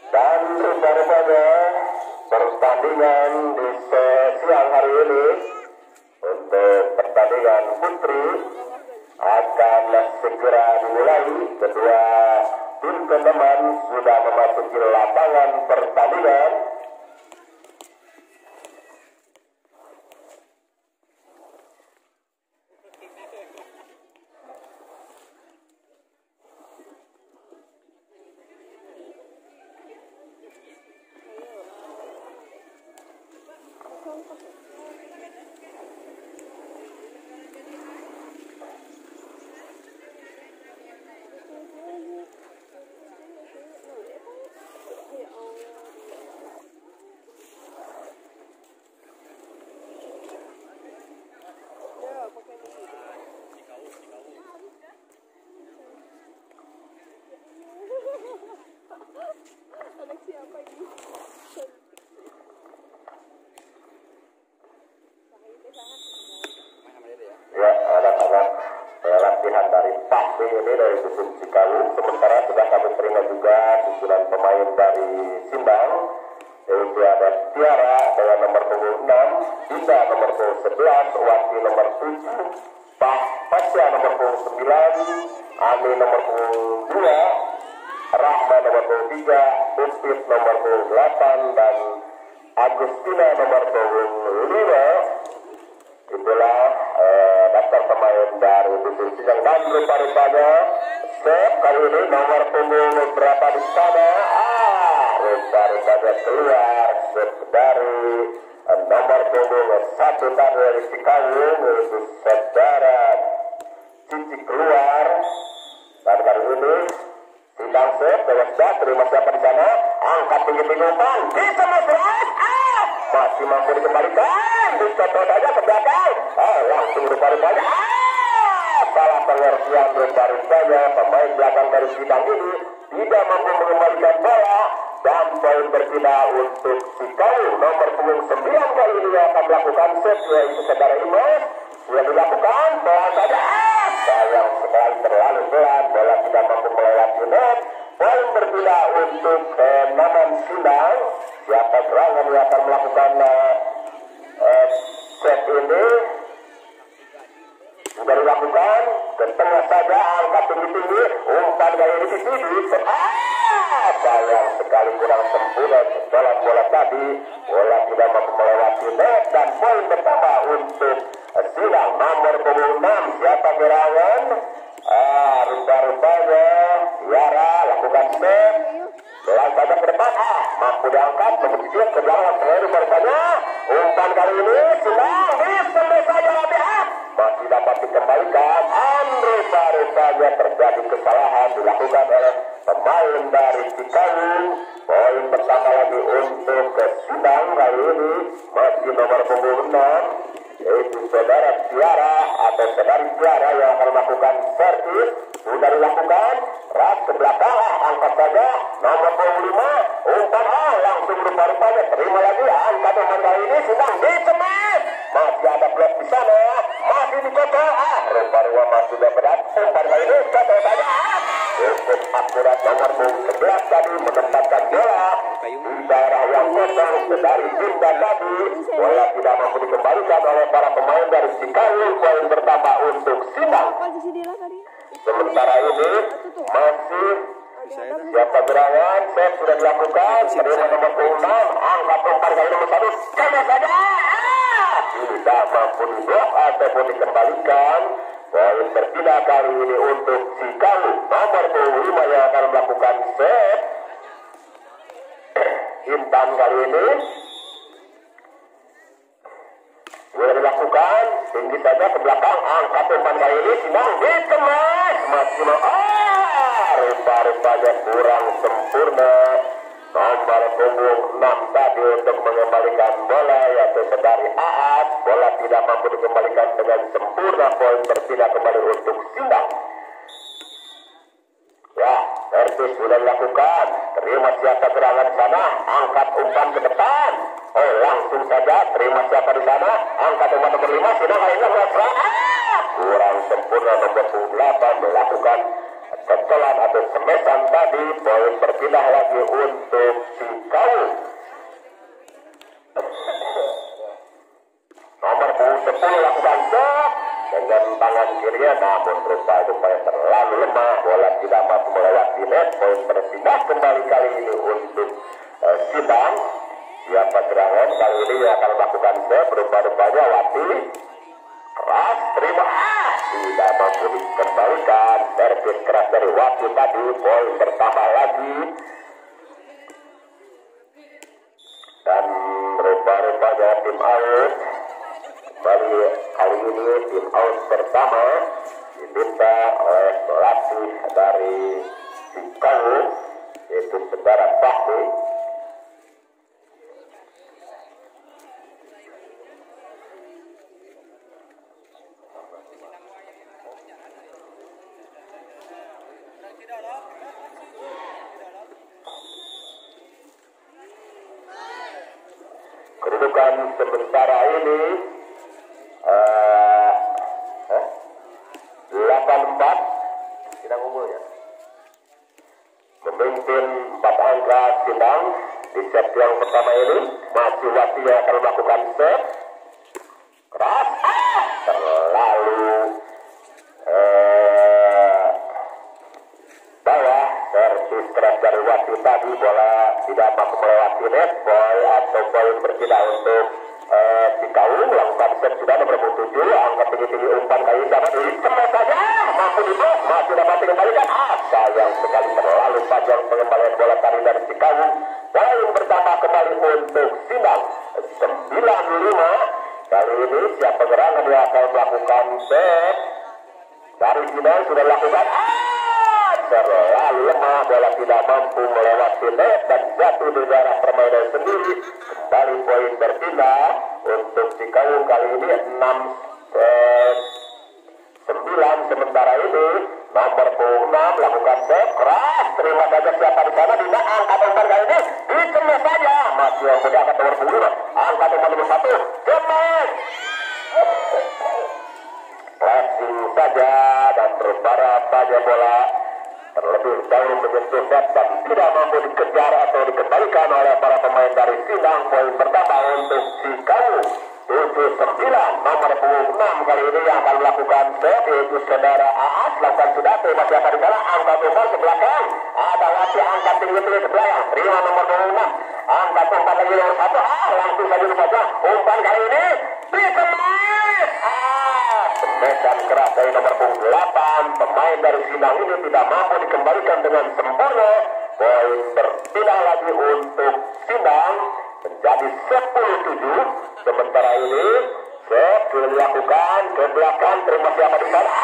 Dan rupa-rupanya pertandingan di siang hari ini untuk pertandingan putri akan segera dimulai. Kedua tim teman sudah memasuki lapangan pertandingan. Anak siapa ini? Ya, anak-anak latihan dari PASB ini dari Dusun Cikalu. Sementara sudah kami terima juga susunan pemain dari Simbang, yaitu ada Tiara dengan nomor punggung 6, Dinda nomor punggung 11, Wati nomor 7, Pasya nomor punggung 9, Ani nomor punggung 2, Rahma nomor punggung 3, Upit nomor punggung 8, dan Agustina nomor punggung 5. Itulah daftar pemain dari Dusun Sidang. Dan rupa-rupanya kali ini nomor punggung berapa di sana? Rupa-rupanya keluar dari nomor punggung 1 dari Cikawung, yaitu saudara Cici keluar. Dan kali ini Sidang dengan terima siapa di sana? Angkat tinggi-tinggi umpan, bisa masuk. Masih mampu dikembalikan, dicoba saja ke belakang. Langsung rupa-rupanya salah pengertian rupa-rupanya pemain belakang dari Sidang ini tidak mampu mengembalikan bola. Dan poin berpindah untuk Cikawung. Nomor punggung 9 kali ini akan melakukan set, yaitu saudara Imas. Sudah dilakukan, bola saja sayang sekali, terlalu pelan, bola tidak mampu melewati net. Poin berpindah untuk Naman Sidang. Siapa serangan yang akan melakukan set ini? Sudah dilakukan, ke tengah saja, angkat tinggi-tinggi, umpan kali ini di sini. Sayang sekali, kurang sempurna bola tadi. Bola tidak mampu melewati net dan poin pertama untuk Sidang. Nomor punggung 6, siapa gerangan? Rupa-rupanya Tiara lakukan set. Bola saja ke depan, mampu diangkat, begitu ke belakang, rupa-rupanya umpan kali ini Sidang disembah saja masih dapat dikembalikan. Rupa-rupanya terjadi kesalahan dilakukan oleh pemain dari Cikawung. Poin pertama lagi untuk Sidang kali ini masih nomor punggung 6, yaitu saudara Tiara atau saudari Tiara yang akan melakukan servis. Sudah dilakukan, ras ke belakang, angkat saja nomor punggung 5, umpan langsung rupa-rupanya terima lagi, angkat umpan kali ini Sidang dicemat. Masih ada blok di sana, masih dicocok, rupa-rupanya sudah berat, umpan kali ini cocok saja. Cukup akurat, nomor punggung 11 tadi menempatkan bola di daerah yang kosong dari Dinda tadi. Bola tidak mampu dikembalikan oleh para pemain dari Cikawung. Poin pertama untuk Sidang. Sementara ini masih siapa gerangan, set sudah dilakukan, terima nomor punggung 6, angkat umpan kali nomor 1, sama saja tidak mampu diblok ataupun dikembalikan. Poin berpindah kali ini untuk Cikawung. Nomor punggung 5 yang akan melakukan set. Intan kali ini sudah dilakukan, tinggi saja ke belakang, angkat umpan kali ini Sidang dikemas, masih rupa-rupanya kurang sempurna. Nomor punggung 6 tadi untuk mengembalikan bola, yaitu saudari Aat. Bola tidak mampu dikembalikan dengan sempurna. Poin berpindah kembali untuk Sidang. Ya, servis sudah dilakukan. Terima siapa gerangan di sana, angkat umpan ke depan. Langsung saja terima siapa di sana, angkat umpan nomor 5, Sidang kali ini kurang sempurna nomor 8 melakukan kecolan atau semesan tadi. Poin berpindah lagi untuk si Kau. Nomor 10 lakukan shot dengan tangan kirinya, namun berupa upaya terlalu lemah, bola tidak mampu melewati net. Poin berpindah kembali kali ini untuk Sindang. Siapa gerangan kali ini yang akan melakukan set berupa-rupanya Wati. Keras, terima, tidak mampu dikembalikan. Servis keras dari Wati tadi, poin bertambah lagi. Dan rupa-rupanya tim out. Kembali kali ini tim out pertama diminta oleh pelatih dari Chicago, yaitu saudara Fahmi. Kedudukan sementara ini 8-4 Sindang unggulnya. Memimpin 4 angka Sindang di set yang pertama ini. Masih Wati yang akan melakukan set. Keras, terlalu bawah. Servis keras dari Wati tadi, bola tidak mampu melewati net. Poin atau poin berpindah untuk Cikau. Melakukan set sudah nomor 7. Angkat tinggi-tinggi umpan kali dapat dikemas saja. Mampu diblok, masih dapat dikembalikan. Sayang sekali terlalu panjang pengembalian bola tadi dari Cikau. Poin bertambah kembali untuk Sindang 9-5. Kali ini siapa gerangan yang akan melakukan set dari Sindang sudah lakukan. Terlalu lemah, bola tidak mampu melewati net dan jatuh di daerah permainan sendiri. Kembali poin berpindah untuk Cikau. Kali ini 6-9. Sementara ini nomor 6 lakukan set keras, terima saja siapa di sana. Tidak angkat umpan kali ini dikemas saja. Masih yang muda angkat nomor 5, angkat umpan nomor 1 kemas. Flashing saja dan berbarat saja bola terlebih dahulu menyentuh net dan tidak mampu dikejar atau dikembalikan oleh para pemain dari Sindang. Poin bertambah untuk Cikau 7-9. Nomor 6 kali ini yang akan melakukan set yaitu saudara Aas. Lakukan sudah, terima siapa di sana. Angkat umpan ke belakang, ada Wati angkat tinggi-tinggi ke belakang. Terima nomor 26, angkat umpan lagi nomor 1. Langsung saja saja umpan kali ini dikemas. Semesan keras dari nomor 8. Pemain dari Sindang ini tidak mampu dikembalikan dengan sempurna. Poin berpindah lagi untuk Sindang menjadi 10-7. Sementara ini set sudah dilakukan ke belakang. Terima siapa di sana.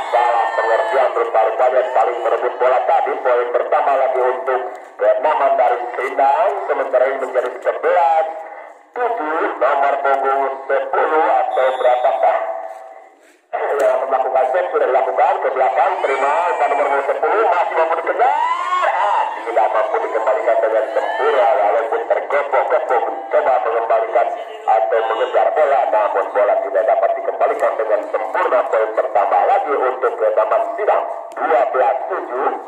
Salah pengertian rupa-rupanya saling merebut bola tadi. Poin bertambah lagi untuk kenaman dari Sindang. Sementara ini menjadi 11-7. Nomor punggung 10 atau berapakah yang melakukan set sudah dilakukan ke belakang. Terima umpan nomor 10 masih mampu dikejar. Tidak mampu dikembalikan dengan sempurna walaupun tergepok-gepok coba mengembalikan atau mengejar bola, namun bola tidak dapat dikembalikan dengan sempurna. Poin bertambah lagi untuk kenaman Sindang 12-7.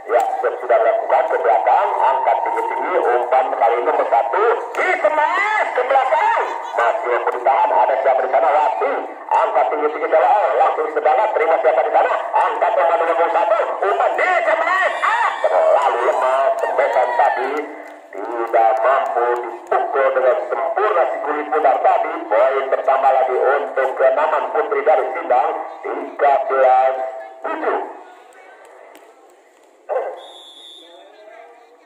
Ya, sudah dilakukan ke belakang, angkat tinggi-tinggi, umpan kali nomor 1 dikemas ke belakang. Masih mampu ditahan, ada siapa di sana. Wati angkat tinggi-tinggi bola, langsung sedalat. Terima siapa di sana. Angkat umpan nomor 1, umpan dikemas. Terlalu lemah, semesan tadi tidak mampu dipukul dengan sempurna si kulit pudar tadi. Poin bertambah lagi untuk kenaman putri dari Sindang 13-7.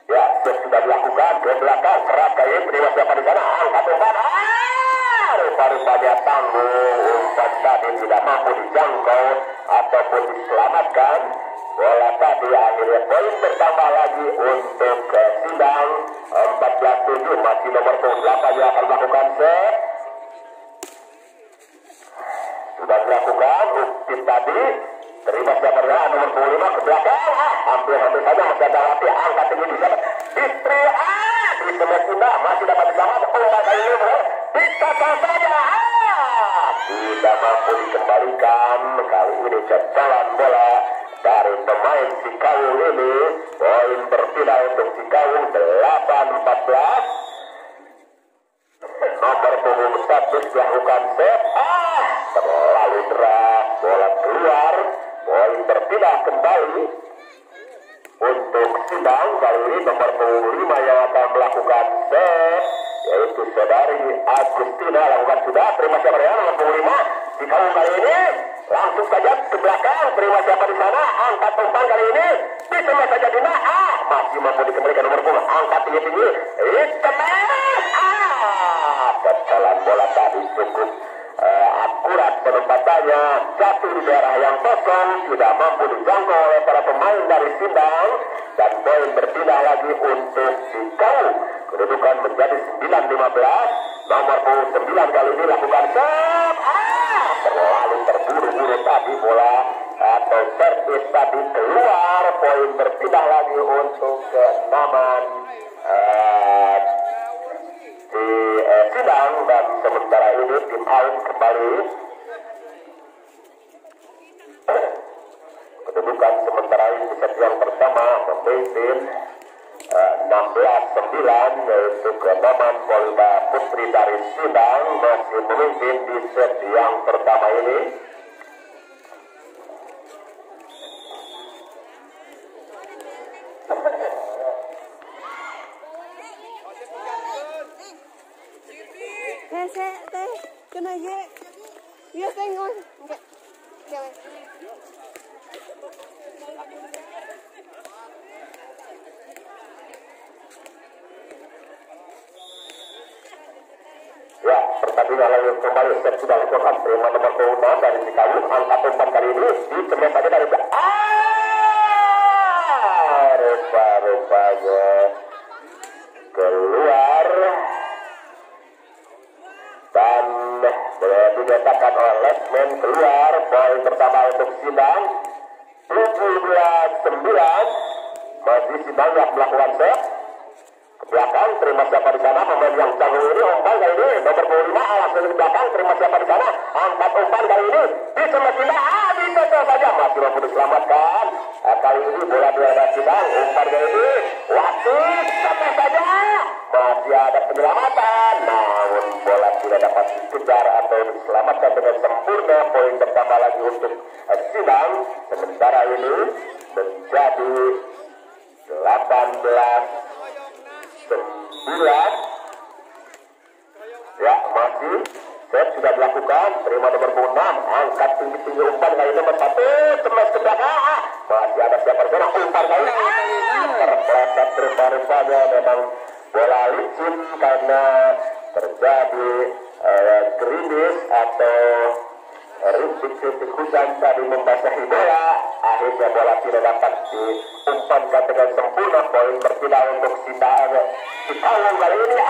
Ya, sudah dilakukan ke belakang, keras kali terima siapa di sana. Angkat umpan, rupa-rupanya tanggung. Umpan tadi tidak mampu dijangkau ataupun diselamatkan. Bola tadi akhirnya poin bertambah lagi untuk Sindang 14-7. Masih nomor 8 yang akan melakukan set. Sudah dilakukan ukti tadi. Terima siapa di sana nomor 25 ke belakang. Hampir-hampir saja masih ada Wati angkat tinggi di sana. Istri di sebelah Sunda masih dapat diselamatkan. Umpan kali ini ditata saja. tidak mampu dikembalikan. Kali ini jalan bola dari pemain Cikawung ini. Poin berpindah untuk Cikawung 8-14. Nomor punggung 1 melakukan save. Terlalu deras, bola keluar. Poin berpindah kembali untuk Sindang. Kali ini nomor punggung 5 yang akan melakukan save, yaitu saudari Agustina. Lakukan sudah, terima siapa ya nomor punggung 5. Cikawung kali ini langsung saja ke belakang, terima siapa di sana, angkat umpan kali ini bisa saja Dina. Masih mampu dikembalikan nomor punggung, angkat tinggi-tinggi, jalan bola tadi cukup akurat penempatannya, jatuh di daerah yang kosong, tidak mampu dijangkau oleh para pemain dari Sindang, dan poin berpindah lagi untuk Cikawung. Kedudukan menjadi 9-15. Nomor 9 kali ini lakukan save. Terlalu terburu-buru tadi bola atau servis tadi keluar. Poin berpindah lagi untuk keenaman di Sindang, dan sementara ini tim out kembali. Kedudukan sementara ini di set yang pertama memimpin 16-9, yaitu keenaman Polda Putri dari Sindang masih memimpin di set yang pertama ini. Teh, kena ye. Iya, teh ngon. Oke. Ya, pertandingan lanjut kembali. Set sudah lakukan, terima nomor 6 dari Cikawung, angkat umpan kali ini dicemet saja dari rupa-rupanya keluar dan dinyatakan oleh Lesman keluar. Poin pertama untuk Sindang 17-9. Masih Sindang yang melakukan set ke belakang, terima siapa di sana, pemain yang canggung ini umpan kali ini nomor 5 langsung ke belakang, terima siapa di sana, angkat umpan kali ini bisa Sindang, bisa saja masih mampu diselamatkan. Kali ini bola di Sindang, umpan kali ini wasit sampai saja masih ada penyelamatan, namun bola tidak dapat dikejar atau diselamatkan dengan sempurna. Poin pertama lagi untuk Sindang. Sementara ini menjadi 18-9. Ya, masih set sudah dilakukan, terima nomor 6, angkat tinggi-tinggi umpan kali nomor 1, cemas ke belakang. Masih ada siapa di sana, umpan kali terpeleset rupa-rupanya. Memang bola licin karena terjadi gerimis atau rintik-rintik hujan tadi membasahi bola. Akhirnya bola tidak dapat diumpankan dengan sempurna. Poin berpindah untuk Cikawung kali ini.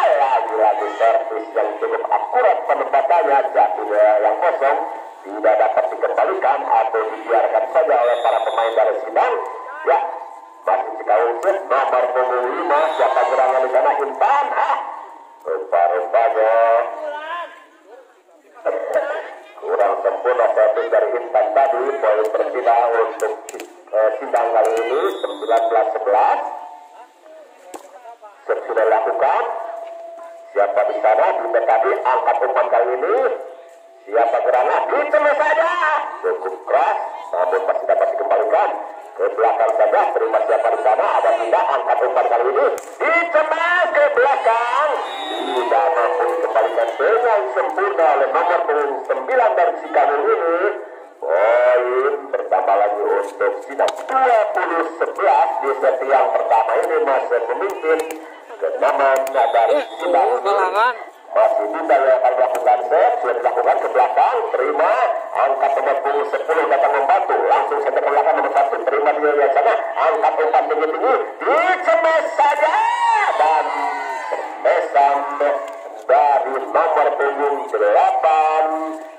Lagi-lagi servis yang cukup akurat penempatannya, jatuhnya yang kosong tidak dapat dikembalikan atau dibiarkan saja oleh para pemain dari Sindang. Ya, masih Cikawung set nomor 5. Siapa gerangan di sana, Intan? Rupa-rupanya kurang sempurna servis dari Intan tadi. Poin berpindah untuk Sindang kali ini 19-11. Set sudah dilakukan. Siapa di sana, Dinda tadi angkat umpan kali ini. Siapa gerangan, dicemes saja. Cukup keras, namun masih dapat dikembalikan ke belakang saja. Terima siapa di sana, ada Dinda angkat umpan kali ini. Dicemes ke belakang. Tidak mampu dikembalikan dengan sempurna oleh nomor 9 dari Cikawung ini. Poin bertambah lagi untuk Sindang 20-11 di set yang pertama ini masih memimpin. Kenaman dari Sindang masih Dinda yang akan melakukan set, sudah dilakukan ke belakang, terima, angkat nomor 10 datang membantu, langsung set ke belakang nomor 1, terima dia yang sana, angkat umpan tinggi-tinggi, dicemes saja, dan cemesan dari nomor punggung 8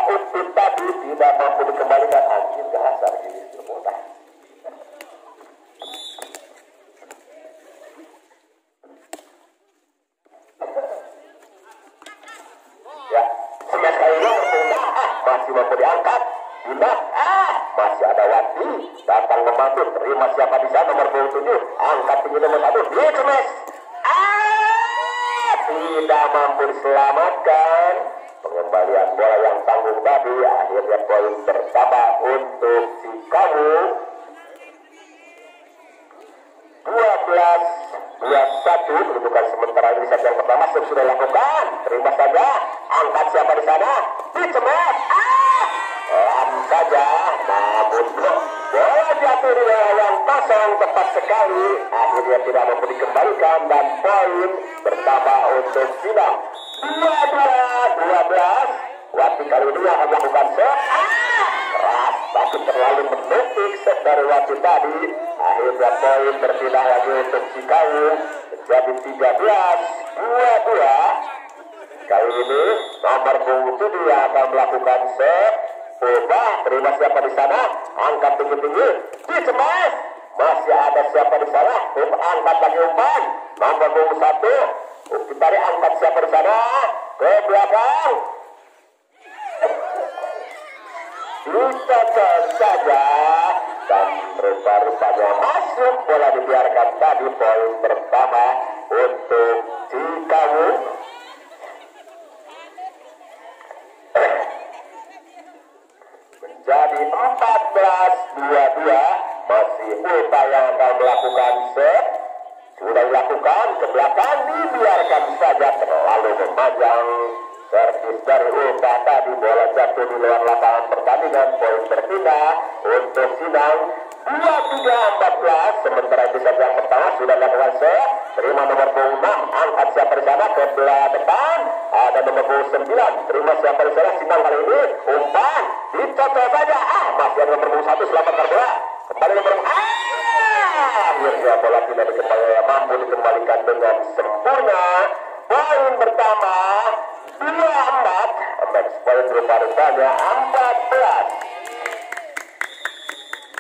Upit tadi tidak mampu dikembalikan. Anjir, gahasar ini mudah. Ya, semes kali masih mampu diangkat. Tidak, masih ada Wati datang membantu. Terima siapa di sana nomor 27. Angkat tinggi nomor 1. Dikemes. Tidak mampu diselamatkan. Pengembalian bola yang tanggung tadi akhirnya poin pertama untuk Cicawu. 12-21 kedudukan sementara ini set yang pertama sudah lakukan. Terima saja. Angkat siapa di sana? Dikemes. Pelan saja, namun bola jatuh di bola yang kosong tepat sekali. Akhirnya tidak mampu dikembalikan dan poin bertambah untuk Sinang. 22-12. Wati kali ini akan melakukan set. Keras tapi terlalu menukik set dari Wati tadi. Akhirnya poin berpindah lagi untuk Cicawu menjadi 13-22. Kali ini nomor 27 yang akan melakukan set. Ubah, terima siapa di sana? Angkat tinggi-tinggi, dikemes. Masih ada siapa di sana? Angkat lagi umpan. Nomor 21. Ditarik, angkat siapa di sana? Ke belakang. Dicocok saja. Dan rupa-rupanya masuk bola dibiarkan tadi. Poin pertama untuk Cicawu. Jadi 14-22. Masih Ulta yang akan melakukan set. Sudah dilakukan ke belakang, dibiarkan saja terlalu memanjang. Servis dari Ulta tadi, bola jatuh di luar lapangan pertandingan. Poin berpindah untuk Sinang. 23-14. Sementara di set yang pertama sudah dilakukan set. Terima nomor 26. Angkat siapa di sana ke belah depan. Ada nomor 29. Terima siapa di sana? Sinang kali ini umpan. Dicocok saja. Masih ada nomor 1. Selamat bola. Kembali nomor akhirnya bola tidak mampu dikembalikan dengan sempurna. Poin pertama 24. Match poin rupa-rupanya 14.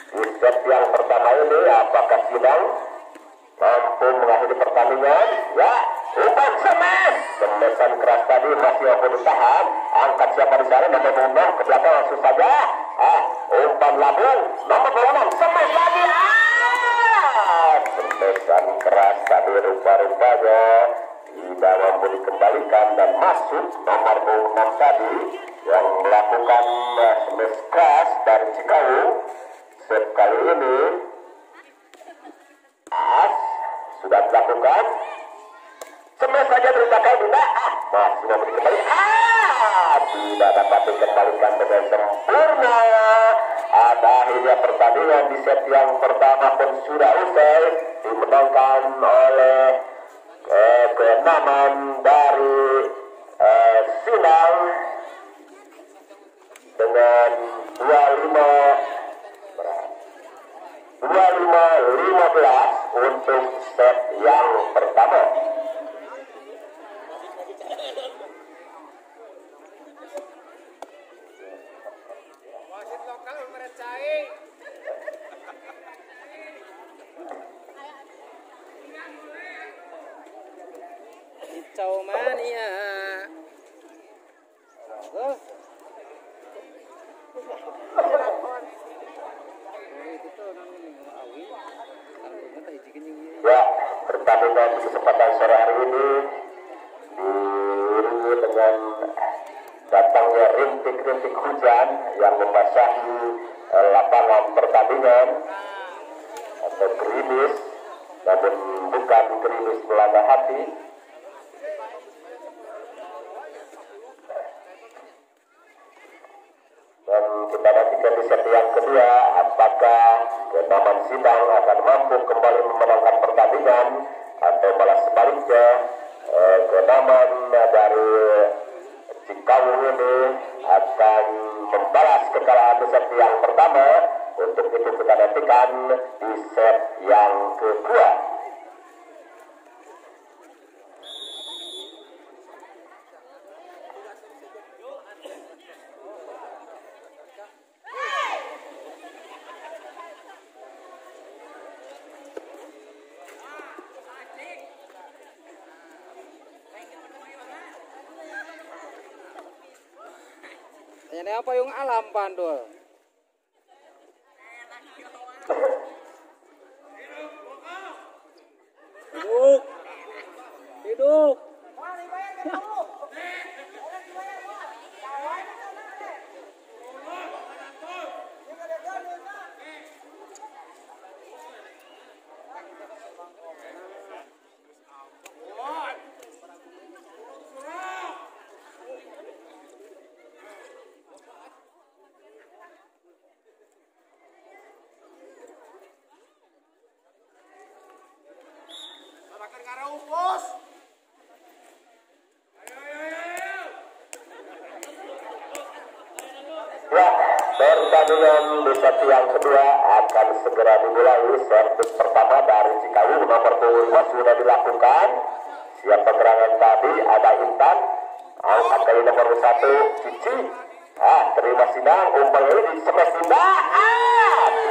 Di set yang pertama ini apakah Sinang mampu mengakhiri pertandingan? Ya, umpan semes. Semesan keras tadi masih mampu ditahan. Angkat siapa di sana? Nomor 6 ke belakang langsung saja. Umpan labung. Nomor 6 semes lagi. Semesan keras tadi rupa-rupanya tidak mampu dikembalikan dan masuk nomor 6 tadi yang melakukan semes keras dari Cicawu. Set kali ini sudah dilakukan. Semes saja teritakai tidak. Masih mau dikembali. Tidak dapat dikembalikan dengan sempurna. Ada akhirnya pertandingan di set yang pertama pun sudah usai. Dimenangkan oleh keenaman dari Sinang dengan 25-15 untuk set yang pertama. Wasit lokal merecai. Kicau mania. Ya, pertandingan di kesempatan sore hari ini diiringi dengan datangnya rintik-rintik hujan yang membasahi lapangan pertandingan atau gerimis, namun bukan gerimis melanda hati. Dan kita nantikan di set yang kedua apakah keenaman Sinang akan mampu kembali memenangkan pertandingan atau malah sebaliknya keenaman dari Cicawu ini akan membalas kekalahan di set yang pertama. Untuk itu kita nantikan di set yang kedua. Ini apa yung alam Pandul? Hidup. Hidup. Ya, pertandingan di set yang kedua akan segera dimulai. Servis pertama dari Cikawu nomor 25 sudah dilakukan. Siap pengerangan tadi ada Intan, angkat kali nomor 1 Cici. Terima sidang, umpan ini di semes Dinda.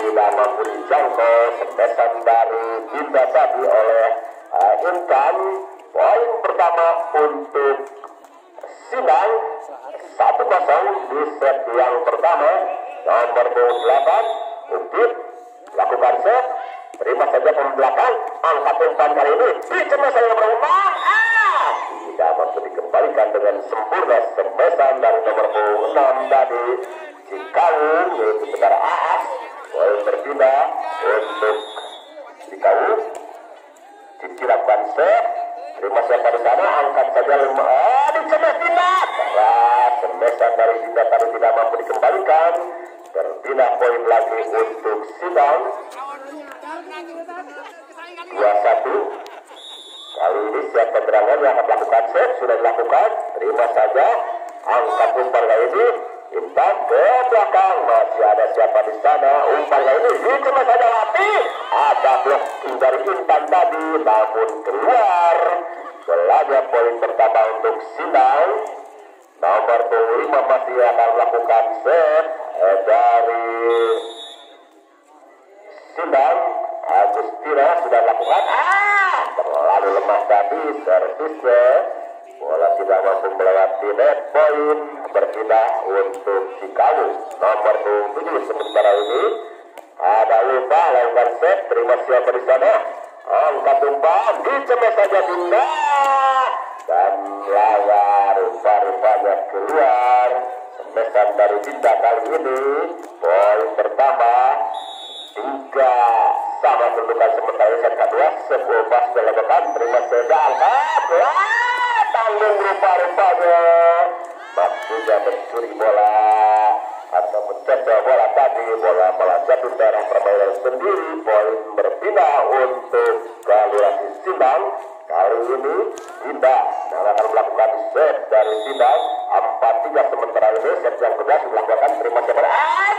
Tidak mampu dijangkau semesan dari Dinda tadi oleh Intan. Poin pertama untuk Sidang 1-0 di set yang pertama. Nomor 28 Ukit lakukan set, terima saja pembelakang, angkat umpan kali ini dicemas oleh nomor 6. Tidak mampu dikembalikan dengan sempurna semesan dari nomor 6 tadi Cikawu, yaitu saudara Aas. Poin berpindah untuk Cikawu. Cici lakukan set, terima siapa di sana, angkat saja dicemas tidak. Semesan dari Dinda tadi tidak mampu dikembalikan. Berpindah poin lagi untuk Sidang 2-1. Kali ini siap penerangan yang akan melakukan set, sudah dilakukan, terima saja, angkat umpan kali ini Intan ke belakang, masih ada siapa di sana, umpan kali ini dicemas saja Lati, ada blocking dari Intan tadi namun keluar. Belanja poin pertama untuk Sidang. Nomor 25 masih akan melakukan set dari Sidang. Agustina sudah lakukan, terlalu lemah tadi servisnya. Bola tidak mampu melewati net. Poin berpindah untuk Cikawu. Nomor 7 sementara ini ada lupa lakukan set, terima siapa di sana, angkat umpan dicemes saja Dinda dan layar rupa-rupanya keluar. Semesan dari Dinda kali ini. Poin pertama 3 sama kedudukan sementara set kedua. Sebuah pas dilakukan, terima saja angkat tanggung rupa-rupanya, maksudnya mencuri bola atau mencocok bola tadi, bola malah jatuh daerah permainan sendiri. Poin berpindah untuk Galurasi Sidang. Kali ini Dinda yang akan melakukan set dari Sidang 4-3 sementara ini. Set yang kedua dilakukan, terima siapa,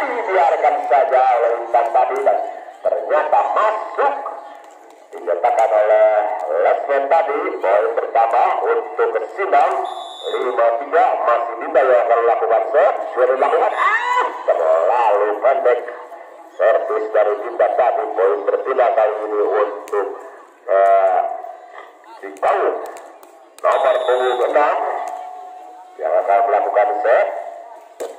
dibiarkan saja oleh Intan tadi dan ternyata masuk, dinyatakan oleh Lesmen tadi. Poin pertama untuk Sidang 5-3. Masih Dinda yang akan melakukan set, sudah dilakukan, terlalu pendek servis dari Dinda tadi. Poin berpindah kali ini untuk Cikawu. Nomor 6 yang akan melakukan set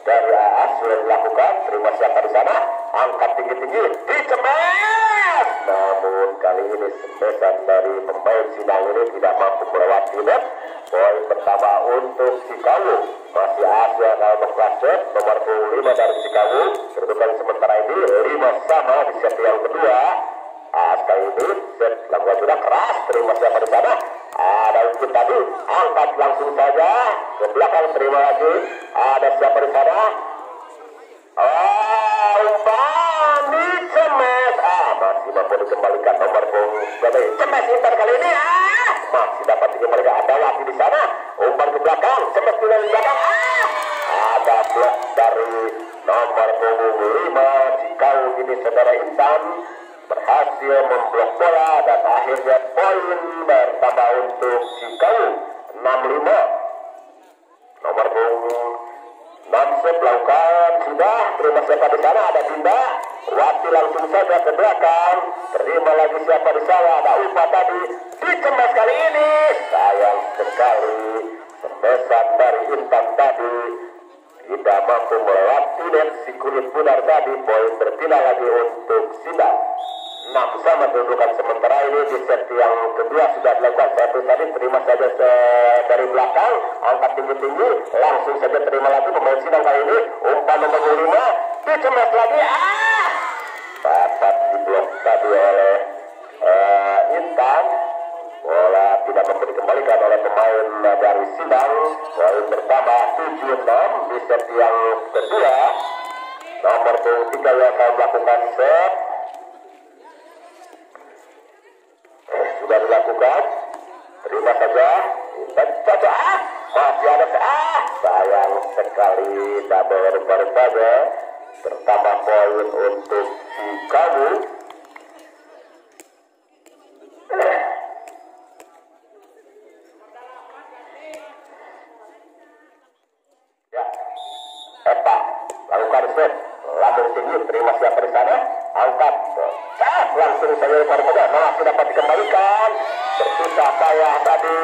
dari Aas sudah dilakukan, terima siapa di sana, angkat tinggi-tinggi dicemes, namun kali ini semesan dari pemain Sidang ini tidak mampu melewati net. Poin pertama untuk Cikawu. Masih Aas yang akan melakukan set, nomor 25 dari Cikawu. Kedudukan sementara ini 5 sama di set yang kedua. Aas kali ini set lakukan sudah keras, terima siapa di sana, ada Ukit tadi, angkat langsung saja ke belakang, terima lagi, ada siapa di sana, umpan dicemes, masih mampu dikembalikan nomor berapa, cemes Intan kali ini, masih dapat dikembalikan, ada lagi di sana, umpan ke belakang, cemes di belakang, ada blok dari nomor 5 Cikawu ini saudara Intan berhasil memblok bola dan akhirnya poin bertambah untuk Cikawu 6-5. Nomor 6 set lakukan sudah, terima siapa di sana, ada Dinda, Wati langsung saja ke belakang, terima lagi siapa di sana, ada Upa tadi, dicemas kali ini, sayang sekali semesan dari Intan tadi tidak mampu melatih dan si kulit pudar tadi. Poin berpindah lagi untuk Sindang. Nah, bersama kedudukan sementara ini di set yang kedua sudah dilakukan. Satu tadi terima saja dari belakang, angkat tinggi-tinggi, langsung saja terima lagi pemain Sindang kali ini. Umpan nomor 5, dicemas lagi. Dapat diblok tadi oleh Intan. Bola tidak mampu dikembalikan oleh pemain dari Sindang. Poin bertambah 7-6 di set yang kedua. Nomor 3 yang akan melakukan set. Sudah dilakukan. Terima saja. Dan saja. Masih ada sayang sekali double baru saja. Bertambah poin untuk si kamu. Lakukan set, lambung tinggi, terima siapa di sana, angkat, langsung saya lempar saja, masih dapat dikembalikan, terpisah saya tadi,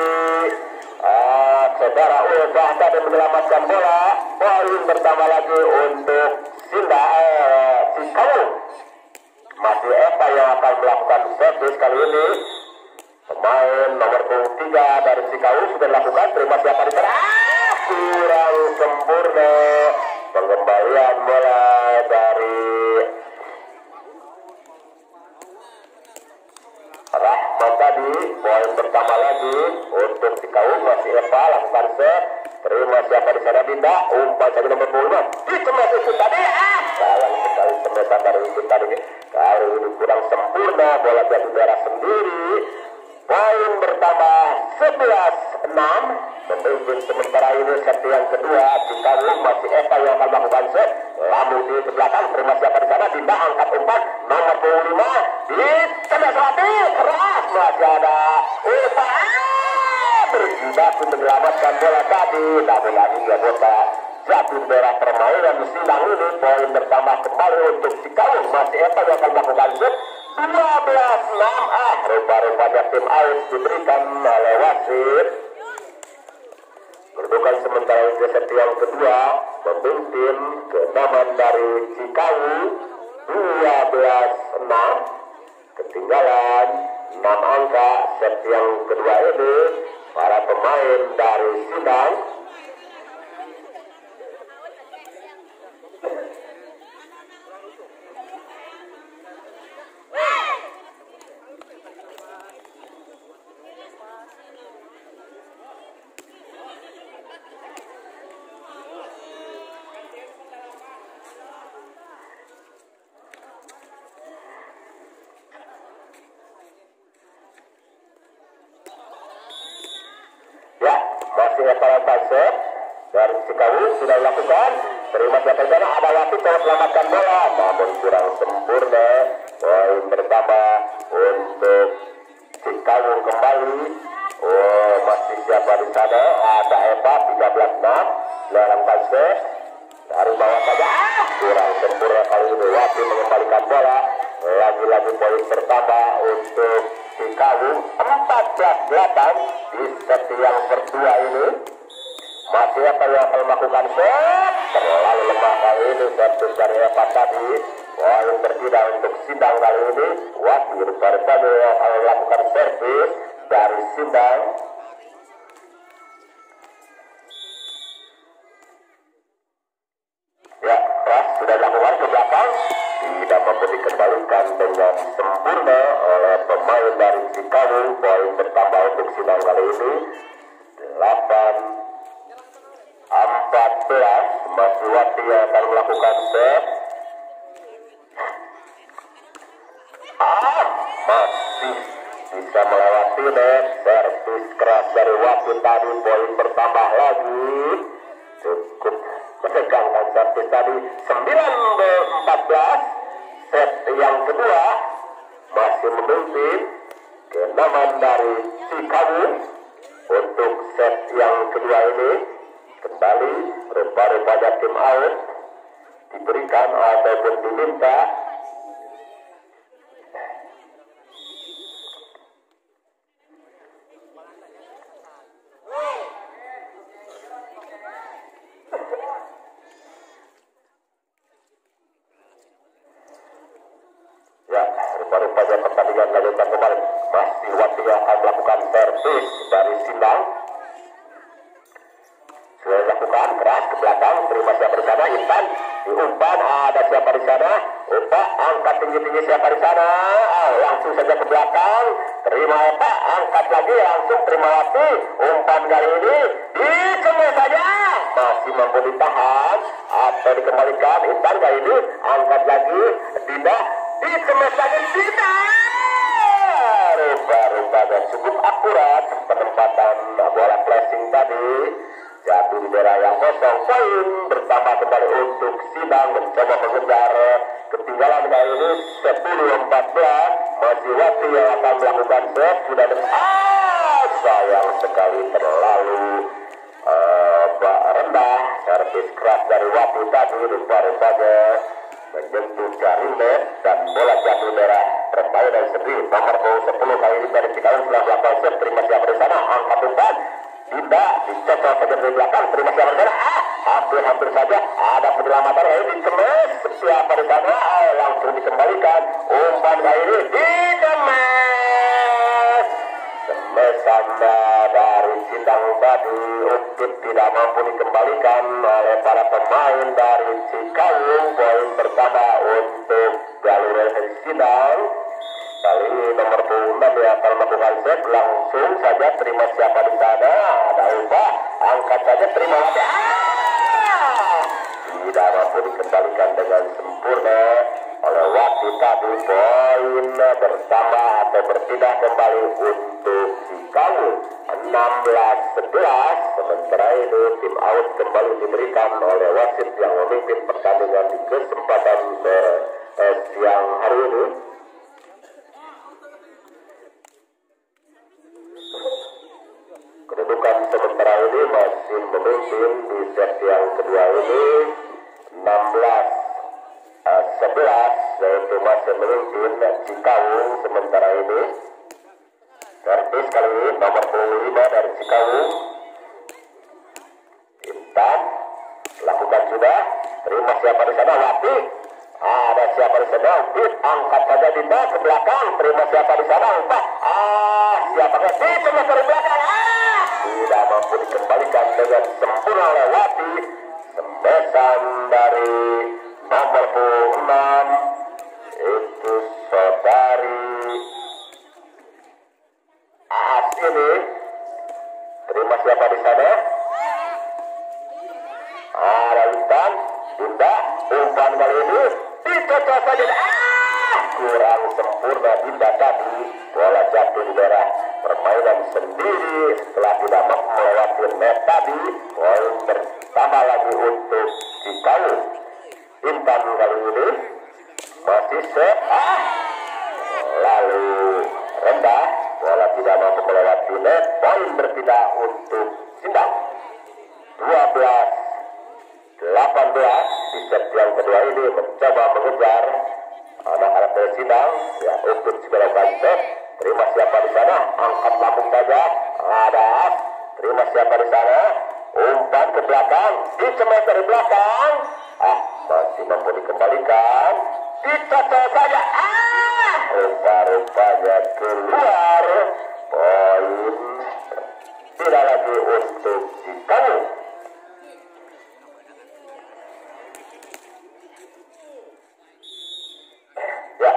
saudara Ulbah tadi menyelamatkan bola, poin bertambah lagi untuk Cikaung. Masih Eva yang akan melakukan servis kali ini. Pemain nomor 3 dari Cikaung sudah dilakukan, terima siapa di sana, kurang sempurna. Pengembalian bola dari Rahmat tadi. Poin pertama lagi untuk Cikaung. Masih Eva lakukan set. Terima siapa di sana Dinda. Umpan saja nomor 5. Dicemas itu tadi. Sayang sekali semesan dari itu tadi. Kali ini kurang sempurna. Bola jadi merah sendiri. Poin bertambah 11-6. Memimpin sementara ini set yang kedua. Cikaung masih Eva yang akan melakukan set. Lalu di belakang terima siapa di sana. Dinda angkat umpan nomor 25. Di tengah hati keras masih ada Eva berjibaku menyelamatkan bola tadi. Namun lagi dia bola jatuh merah permainan Sindang ini. Poin bertambah kembali untuk Cikaung. Masih Eva yang akan melakukan set. 12-6. Rupa-rupanya tim out diberikan oleh wasit. Kedudukan sementara di set yang kedua memimpin kenaman dari Cikaung 12-6. Ketinggalan 6 angka set yang kedua ini. Para pemain dari Sindang Evaluasi set dari Cikaung sudah dilakukan. Terima siapa di sana, ada wasit yang selamatkan bola, namun kurang sempurna. Poin bertambah untuk Cikaung kembali. Masih siapa di sana? Ada Eva 13-6. Dilakukan set dari bawah saja. Kurang sempurna kali ini. Wasit mengembalikan bola. Lagi-lagi poin bertambah untuk Cikaung 14-8 di set yang kedua ini. Masih Eva yang akan melakukan set. Terlalu lemah kali ini servis dari Eva tadi. Poin berbeda untuk Sindang kali ini. Wasit berbeda yang akan melakukan servis dari Sindang. Ya, keras sudah dilakukan ke belakang. Tidak mampu dikembalikan dengan sempurna oleh pemain dari Cikaung. Poin bertambah untuk Sindang kali ini 8-14. Masih Wati yang akan melakukan set. Masih bisa melewati net. Servis keras dari Wati tadi. Poin bertambah lagi. Cukup menegangkan servis tadi. 9-14. Set yang kedua masih memimpin kenaman dari Cikaung. Untuk set yang kedua ini kembali rupa-rupanya tim out diberikan ataupun diminta. Rupa-rupanya pertandingan lanjutan kemarin masih Wati yang akan melakukan servis dari Sindang. Sudah dilakukan keras ke belakang, terima siapa di sana, Intan diumpan, ada siapa di sana, umpan angkat tinggi-tinggi siapa di sana, langsung saja ke belakang, terima Eva, angkat lagi langsung terima Wati, umpan kali ini dicemeh saja, masih mampu ditahan atau dikembalikan, Intan kali ini angkat lagi, tidak dicemeh lagi, tidak. Rupa-rupanya cukup akurat penempatan bola flashing tadi. Jatuh di daerah yang kosong, poin bertambah kembali untuk Sindang mencoba mengejar ketinggalan kali ini 10-14. Masih Wati yang akan melakukan set, sudah sayang sekali terlalu rendah. Servis keras dari Wati tadi rupa-rupanya menyentuh jaring net dan bola jatuh daerah permainan sendiri. Nomor 10 kali ini dari Cikaung setelah melakukan set, terima siapa di sana, angkat umpan. Tidak dicocok saja dari belakang, terima siapa di sana, hampir saja ada penyelamatan kali ini dikemes siapa di sana, langsung dikembalikan, umpan kali ini dikemes, semesan dari Sindang tadi, Ukit tidak mampu dikembalikan oleh para pemain dari Cikaung. Poin pertama untuk jalur Sindang. Kali ini nomor 6 yang akan melakukan set, langsung saja terima siapa di sana, ada Upa, angkat saja terima Wati, tidak mampu dikembalikan dengan sempurna oleh Wati tadi. Poin bertambah atau berpindah kembali untuk Cikaung 16-11. Sementara ini tim out kembali diberikan oleh wasit yang memimpin pertandingan di kesempatan siang hari ini. Kedudukan sementara ini masih memimpin di set yang kedua ini 16-11, yaitu masih memimpin Cikaung sementara ini. Servis kali ini nomor 25 dari Cikaung, Intan lakukan sudah, terima siapa di sana, Wati, ada siapa di sana, angkat saja Dinda ke belakang, terima siapa di sana, umpan, siapa di sana dari belakang, tidak mampu dikembalikan dengan sempurna oleh Wati. Sembesan dari nomor 6 itu saudari Aas ini, terima siapa di sana, ada Intan, Dinda, umpan kali ini dicocok saja, kurang sempurna Dinda tadi, bola jatuh di daerah permainan sendiri setelah tidak mampu melewati net tadi. Poin bertambah lagi untuk Cikaung. Intan kali ini masih set, lalu rendah, bola tidak mampu melewati net. Poin berpindah untuk Sindang 12-18. Di set yang kedua ini mencoba mengejar anak-anak dari Sindang, ya untuk segala set. Terima siapa di sana, angkat lambung saja, ada, terima siapa di sana, umpan ke belakang, dicemeh dari belakang, masih mampu dikembalikan, dicocok saja, rupa-rupanya keluar. Poin tidak lagi untuk Cikaung. Ya,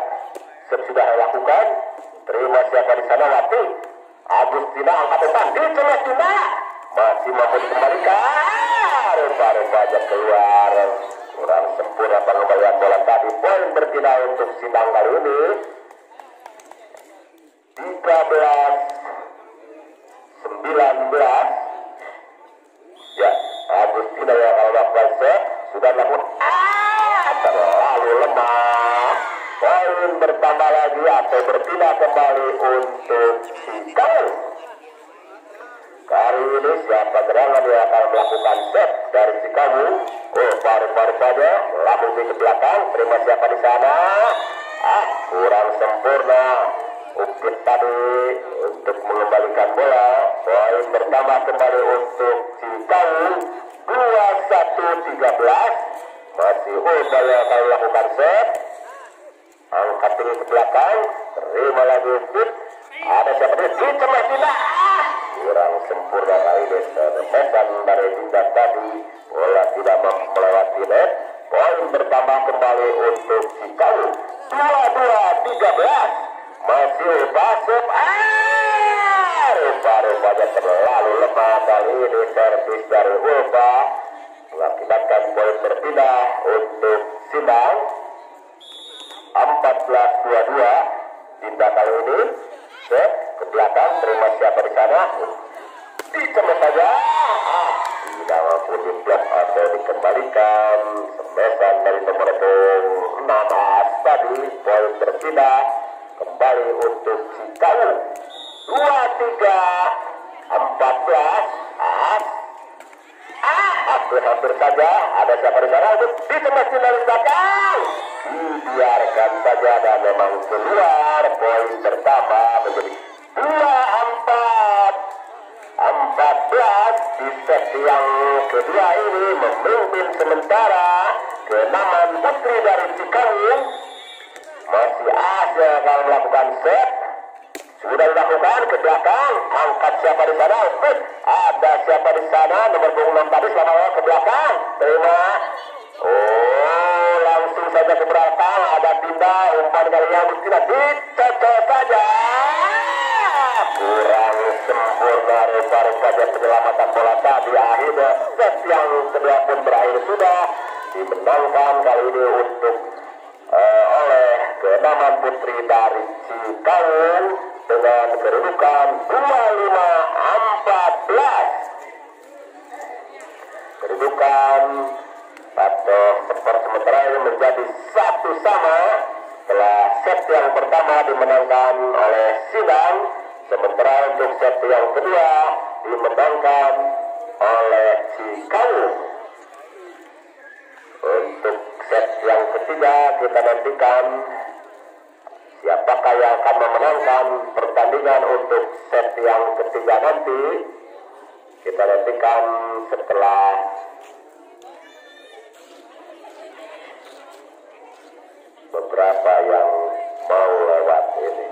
sudah dilakukan. Terima siapa di sana, Wati, Agustina angkat umpan, dicemeh Dinda, masih mampu dikembalikan, rupa-rupanya keluar, kurang sempurna pengembalian bola tadi. Poin berpindah untuk Sindang kali ini 13-19. Ya, Agustina yang akan melakukan set, sudah melakukan, terlalu lemah. Poin bertambah lagi atau berpindah kembali untuk Cikaung. Kali ini siapa gerangan yang akan melakukan set dari Cikaung? Paru-paru lambung ke belakang, terima siapa di sana? Kurang sempurna Ukit tadi untuk mengembalikan bola. Poin bertambah kembali untuk Cikaung 21-13. Masih yang akan melakukan set. angkat tinggi ke belakang, terima lagi fit. Ada siapa dia? Dicemas Dinda. Kurang sempurna kali ini servesan dari Dinda tadi. Bola tidak mampu melewati net. Poin bertambah kembali untuk Cicalu. 22-13. Masih Basep. Rupa-rupanya terlalu lemah kali ini servis dari Ulfa mengakibatkan poin berpindah untuk Sindang. 14-22. Dinda kali ini set ke belakang, terima siapa di sana, dicemas saja, tidak mampu diblok atau dikembalikan. Semesan dari nomor 16 tadi, poin berpindah kembali untuk Cicalu. 23-14. Hampir saja ada siapa di sana, dicemas dari belakang, dibiarkan saja dan memang keluar. Poin bertambah menjadi 24-14. Di set yang kedua ini memimpin sementara Kenaman Putri dari Cicalu. Masih ada yang melakukan set, sudah dilakukan ke belakang, angkat siapa di sana, ada siapa di sana, nomor 26 tadi selama ke belakang, terima, langsung saja ke belakang, ada Dinda, umpan kali yang tidak dicocok saja, kurang sempurna rupa-rupanya penyelamatan bola tadi. Akhirnya set yang kedua pun berakhir sudah dimenangkan kali ini untuk oleh Kenaman Putri dari Cicalu dengan kedudukan 25-14. Kedudukan atau skor sementara ini menjadi 1-1 setelah set yang pertama dimenangkan oleh Sindang, sementara untuk set yang kedua dimenangkan oleh Cicalu. Untuk set yang ketiga kita nantikan siapakah yang akan memenangkan pertandingan untuk set yang ketiga nanti. Kita nantikan setelah beberapa yang mau lewat ini.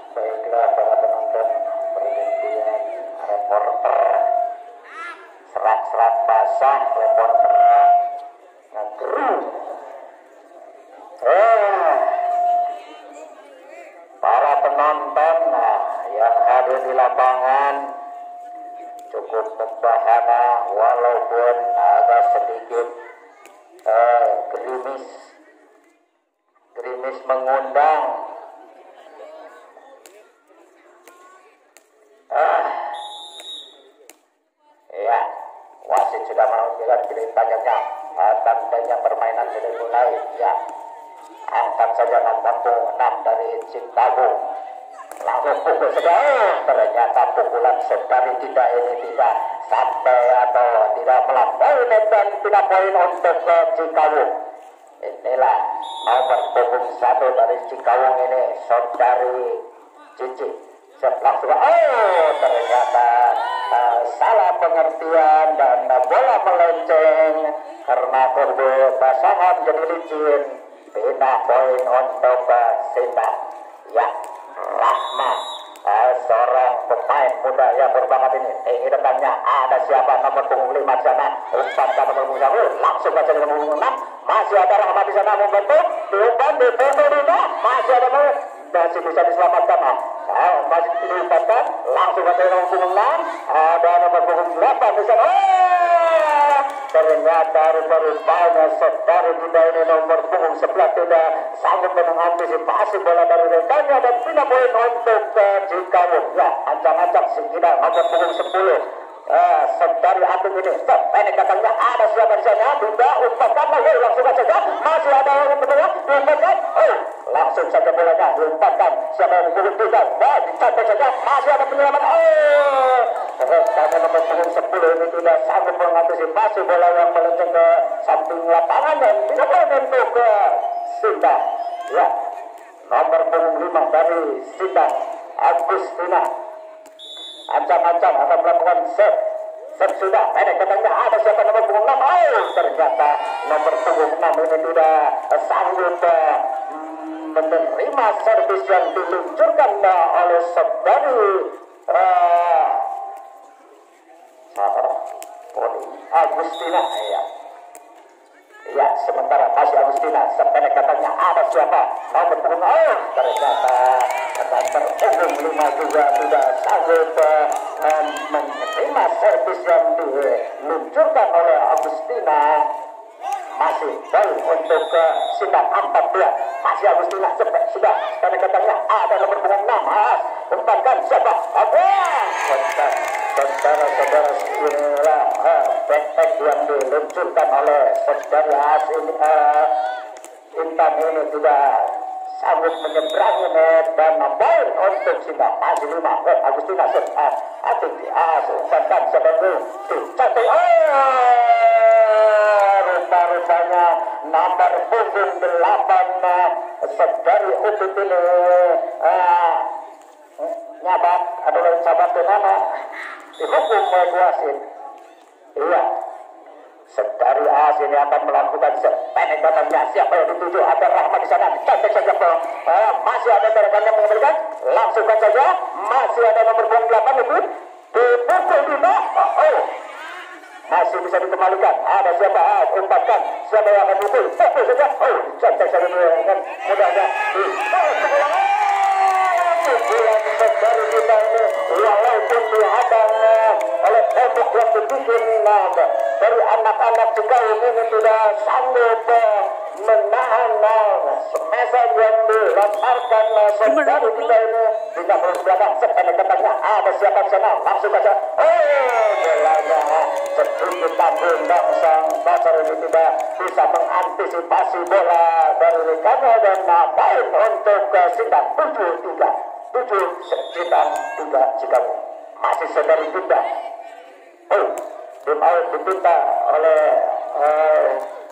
Baiklah para penonton, pergantian reporter, serat-serat basah reporternya ngegeru. Para penonton yang hadir di lapangan cukup membahana walaupun agak sedikit gerimis mengundang. Ya, wasit sudah menunjukkan ceritanya. Tantanya permainan sudah mulai. Ya, angkat saja punggung 6 dari Cicalu. Langsung pukul saja. Ternyata pukulan sedari tidak ini tidak sampai atau tidak melampaui net dan tidak poin untuk Cicalu. Inilah nomor punggung 1 dari Cikawung ini, saudari Cici. Langsung, ternyata salah pengertian dan bola melenceng karena pasangan jadi licin. Pindah poin untuk Sinta. Ya, Rahma, seorang pemain muda yang berbakat ini. Tinggi depannya ada siapa nomor punggung 5 di sana. Umpan nomor punggung 1 langsung baca dengan punggung 6. Masih ada Rahma di sana membantu. Diumpan di punggung 5. Masih ada masih bisa diselamatkan. Masih diumpankan langsung baca dengan punggung 6. Ada nomor punggung 8 di sana. Ternyata rupa-rupanya saudari kita ini nomor punggung 11 tidak sanggup mengantisipasi bola dari rekannya dan pindah poin untuk Cikawung. Ya, ancang-ancang Singkida nomor punggung 10. Saudari Agung ini pendek datangnya ada siapa di sana, tidak umpankan lagi langsung saja, masih ada yang bergerak diumpankan, langsung saja bolanya diumpankan siapa yang bergerak tidak, dicapai saja masih ada penyelamat. Karena nomor punggung 10 ini tidak sanggup mengantisipasi bola yang melenceng ke samping lapangan dan tidak boleh untuk Sinta. Ya, nomor punggung 5 dari Sinta Agustina ancang-ancang akan melakukan set sudah pendek katanya ada siapa nomor punggung 6. Ternyata nomor punggung 6 ini tidak sanggup menerima servis yang diluncurkan oleh saudari Agustina. Ya, sementara masih Agustina sependek katanya ada siapa nomor punggung ternyata terpunggung 5 juga tidak sanggup menerima servis yang diluncurkan oleh Agustina. Masih baik untuk Sinta 4-2. Masih Agustina sudah pendek katanya ada nomor punggung 6. Umpankan siapa? Saudara-saudara inilah back yang diluncurkan oleh saudari Intan ini tidak sanggup menyeberangi net dan poin untuk Sinta masih 5. Agustina umpankan siapa itu dicapai. Rupa-rupanya nomor punggung 8 saudari Utut ini nyabat adalah sahabat nama dihukum oleh wasit. Iya, saudari As ini akan melakukan sependek datangnya siapa yang dituju. Ada Rahma di sana, cantik saja masih ada rekannya mengembalikan langsung saja. Masih ada nomor punggung 8 itu dipukul Dina. Masih bisa dikembalikan. Ada siapa? Umpankan siapa yang akan pukul saja. Cantik saja dengan mudahnya pukulan saudari kita ini walaupun dihadang oleh tembok yang dibikin dari anak-anak Cikawung ini tidak sanggup menahan semesan yang dilemparkan saudari kita ini. Tidak perlu belakang sependek katanya ada siapa di sana langsung saja. Bolanya sedikit tanggung dan sang pasar ini tidak bisa mengantisipasi bola dari rekannya dan poin untuk Sinta 7-3 Sinta 3 Cikawung. Masih saudari kita tim dipinta oleh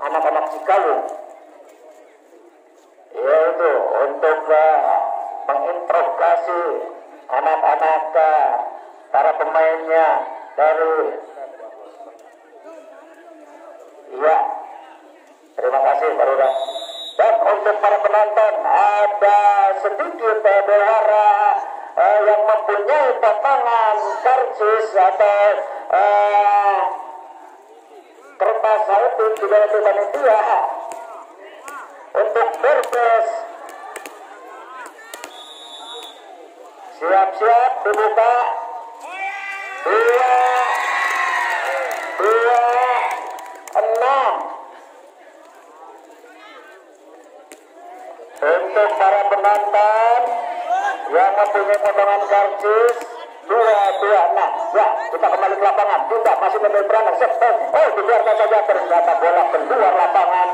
anak-anak Cikawung yaitu untuk menginterogasi anak-anak para pemainnya dari terima kasih Pak Ruda. Dan untuk para penonton ada sedikit bendera yang mempunyai potongan karcis atau kertas salting di dalam panitia untuk berpes. Siap-siap dibuka. 2-6 untuk para penonton yang mempunyai potongan karcis 2-2. Ya, kita kembali ke lapangan. Tidak, masih memberi peranan. Dibiarkan saja ternyata bola keluar lapangan.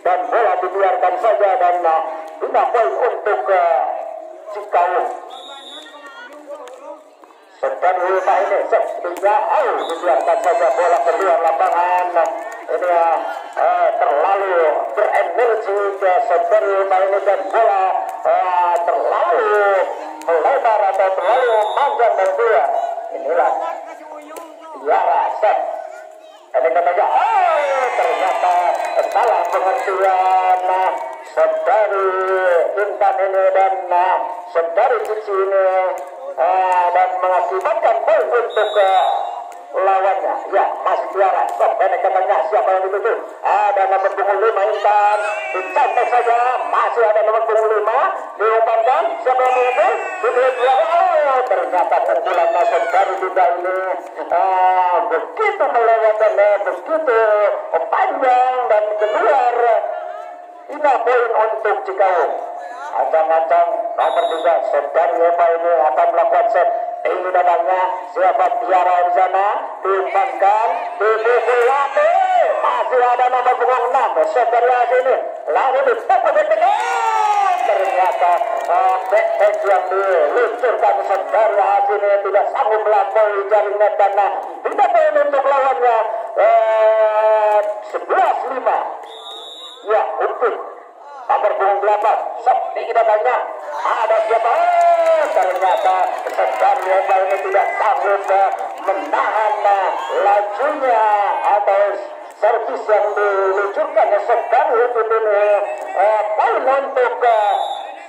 Dan bola dibiarkan saja dan 5 poin untuk Cikawung. Setelah ini dibiarkan saja bola keluar lapangan. ini ya terlalu berenergi ke Saudari mainkan bola terlalu melebar atau terlalu panjang dan dia inilah Tiara set ini katanya ternyata salah pengertian Saudari Intan ini dan Saudari Cici ini dan mengakibatkan poin untuk lawannya. Ya, masih Tiara. Stop, pendek katanya. Siapa yang dituju? Ada nomor punggung 5 Intan. Dicantik saja. Masih ada nomor punggung 5. Diumpankan. Siapa yang dituju? Ternyata kebetulan Saudari juga ini begitu melewatkan, begitu panjang dan keluar. Ini poin untuk Cikaung. Ancang-ancang nomor 3 Saudari Eva ini akan melakukan set. Ini dadangnya siapa Tiara di sana diumpankan dipukul lagi. Masih ada nomor punggung 6 Saudari Eva ini lalu dipukul ternyata back yang diluncurkan Saudari Eva ini tidak sanggup melampaui jaringan dan tidak poin untuk lawannya 11-5. Ya, untuk nomor punggung 8 seperti kita tanya ada siapa? Ternyata Saudari Eva ini tidak sanggup menahan lajunya atau servis yang diluncurkan Saudari Eva ini poin untuk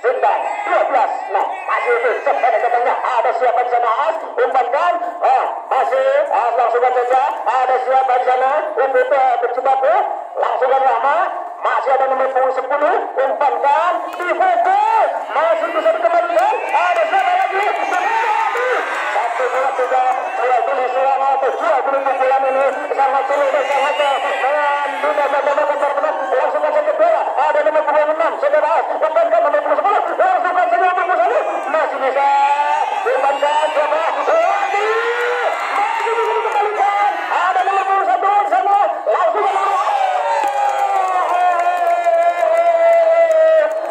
Sindang 12. Nah, masih itu sebenarnya katanya ada siapa di sana? Umpankan masih langsungkan saja ada siapa di sana untuk berjibaku langsungkan lama. Masih ada nomor punggung 10 umpankan dipukul masih bisa dikembalikan ada siapa lagi 1, 2, 3 mulai dulu selama 7 pukulan ini sangat sulit dan sangat dan tidak bagaimana benar langsungkan saja bola ada nomor punggung 6 Saudara umpankan nomor punggung 10 langsungkan saja nomor punggung 1 masih bisa umpankan siapa lagi masih bisa dikembalikan ada nomor punggung 1 sana langsungkan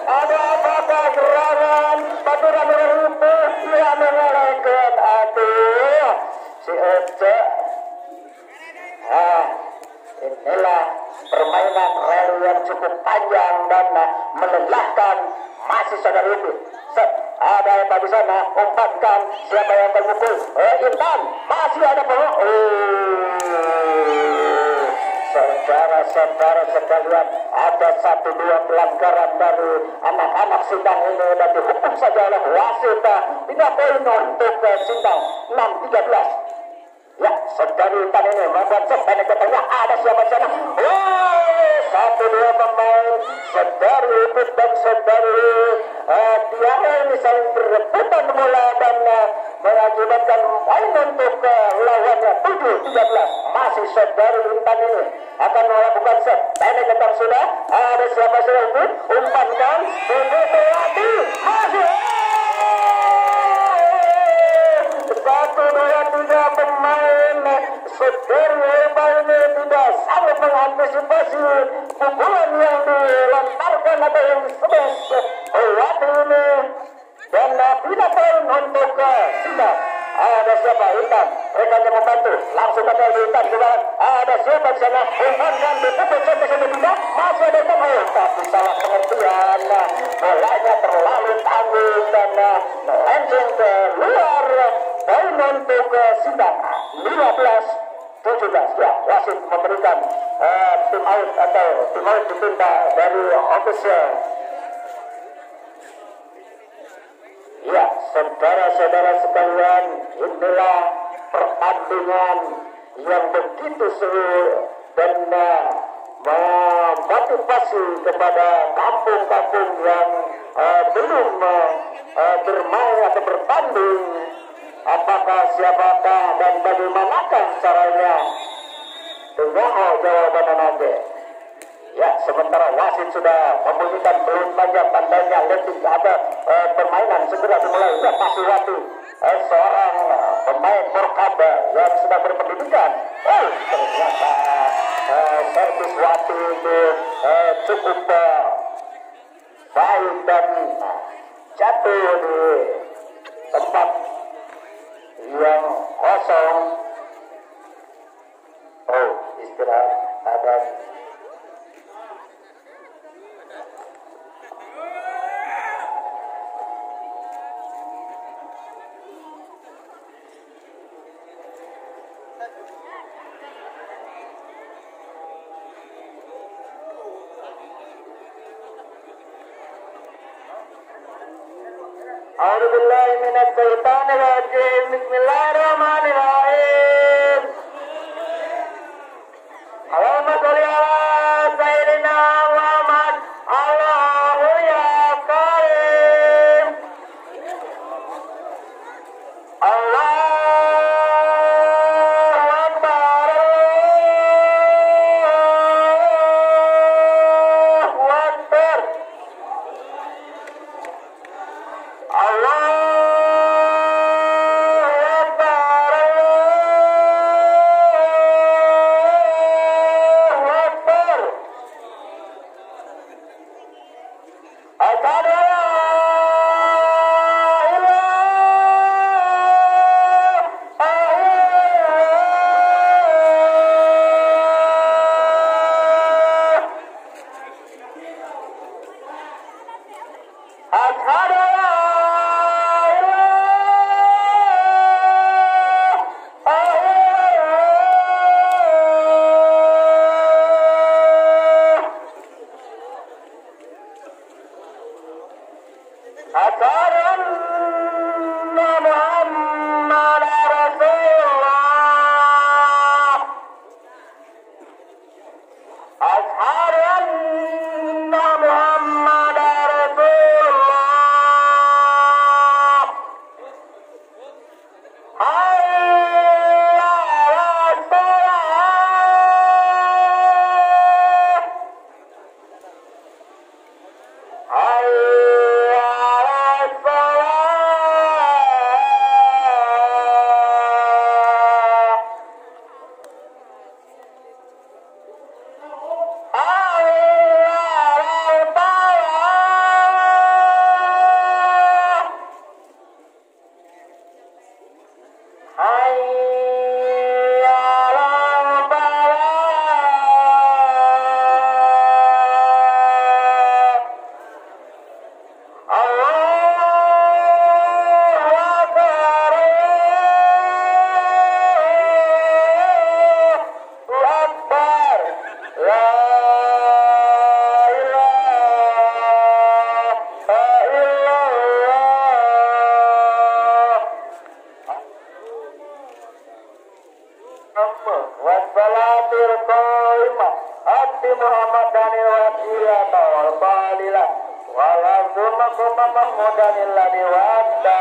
ada apakah gerangan baturan itu yang mengalahkan aduh si Ece. Inilah permainan rally yang cukup panjang dan melelahkan masih Saudari itu. Ada yang di sana umpankan siapa yang terpukul Intan masih ada saudara-saudara sekalian ada 1-2 pelanggaran dari anak-anak Sindang ini dan dihukum saja oleh wasit. Tidak poin untuk Sindang 6-13. Ya, Saudari Intan ini membuat set pendek katanya ada siapa di sana? 1-2 pemain Saudari Ipit dan Saudari Tiara ini saling berebutan bola dan mengakibatkan poin untuk lawannya 7-13. Masih Saudari Intan ini akan melakukan set pendek katanya sudah ada siapa saja umpankan dipukul lagi masih 1-2-3 pemain Saudari Eva ini tidak sanggup mengantisipasi pukulan yang dilontarkan atau yang disebut waktu ini dan tidak poin untuk Sindang. Ada siapa? Intan. Mereka yang membantu. Langsung pada Intan juga. Ada siapa di sana? Umpankan dipukul sampai tidak. Masih ada Intan. Tapi salah pengertian. Bolanya terlalu tanggung dan melenceng ke luar. Poin untuk Sindang 15-17. Ya, wasit memberikan tim out atau tim out ditinta dari official. Ya, saudara-saudara sekalian, inilah pertandingan yang begitu seru dan memotivasi kepada kampung-kampung yang belum bermain atau bertanding. Apakah, siapakah, dan bagaimanakah caranya? Tunggu jawaban nanti. Ya, sementara wasit sudah membunyikan peluit panjang tandanya letting ada permainan segera dimulai. Ya, Pasiwati seorang pemain Porkada yang sudah berpendidikan. Ternyata servis Wati itu cukup baik dan jatuh di tempat yang kosong. Istirahat. Ada A'udzubillahi minasyaitonirrajim. Bismillahirrahmanirrahim. Allahumma sholli ala sayyidina Muhammad. Allahu ya karim. Allahu akbar. Allahu akbar. Allahu akbar. Allahu akbar. Asyhadu an la ilaha illallah. Asyhadu an la Asyhadu anna Muhammadar Rasulullah. Asyhadu anna Muhammadar Rasulullah. Hayya 'alas shalah. Hayya 'alas shalah. Hayya 'alal falah. Hayya 'alal falah. Allahu akbar. Allahu akbar. La ilaha illallah. Wassalatul qaimah Ati Muhammadanil wasilata wal fadilah Walazumma Mahmudanil ladhi wadda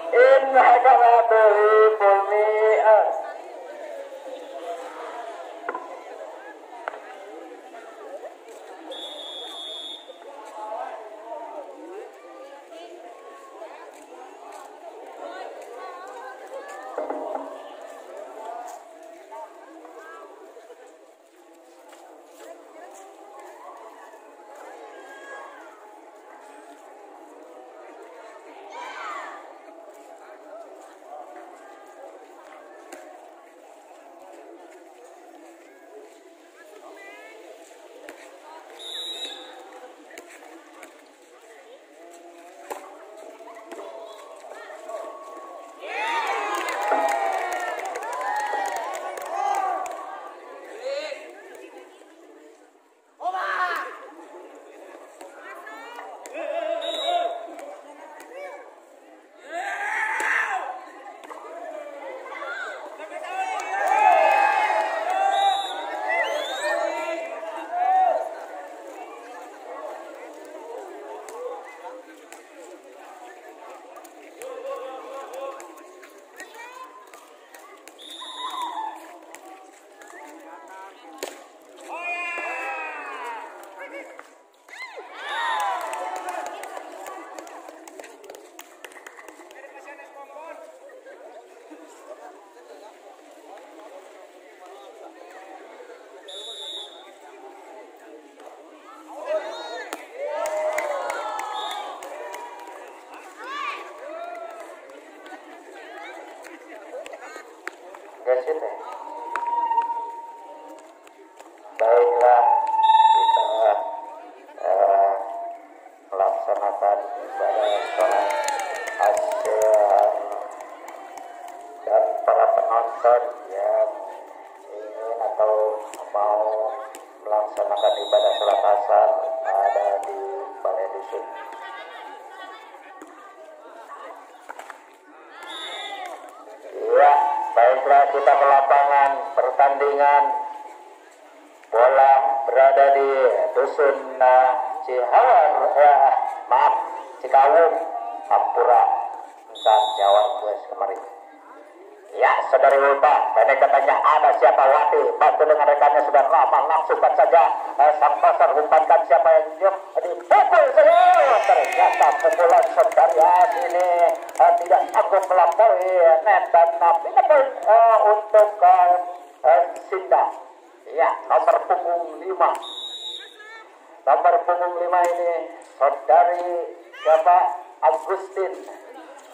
Innaka la tuhibbul mi'ad. melaksanakan ibadah sholat asar dan para penonton yang ingin atau mau melaksanakan ibadah sholat asar ada di balai dusun. Ya, baiklah, kita ke lapangan pertandingan bola berada di dusun Cikawung, Ampura, Nusan Jawa guys kemarin. Ya, saudari Ulta, pendek katanya ada siapa Wati, bantu dengan rekannya sudah ramah, langsungkan saja sang pasar umpankan siapa yang diam, dipukul saja. Ternyata pukulan saudari As ini tidak sanggup melampaui net dan pindah untuk Sinda. Ya, nomor punggung 5. Nomor punggung 5 ini saudari siapa? Agustin.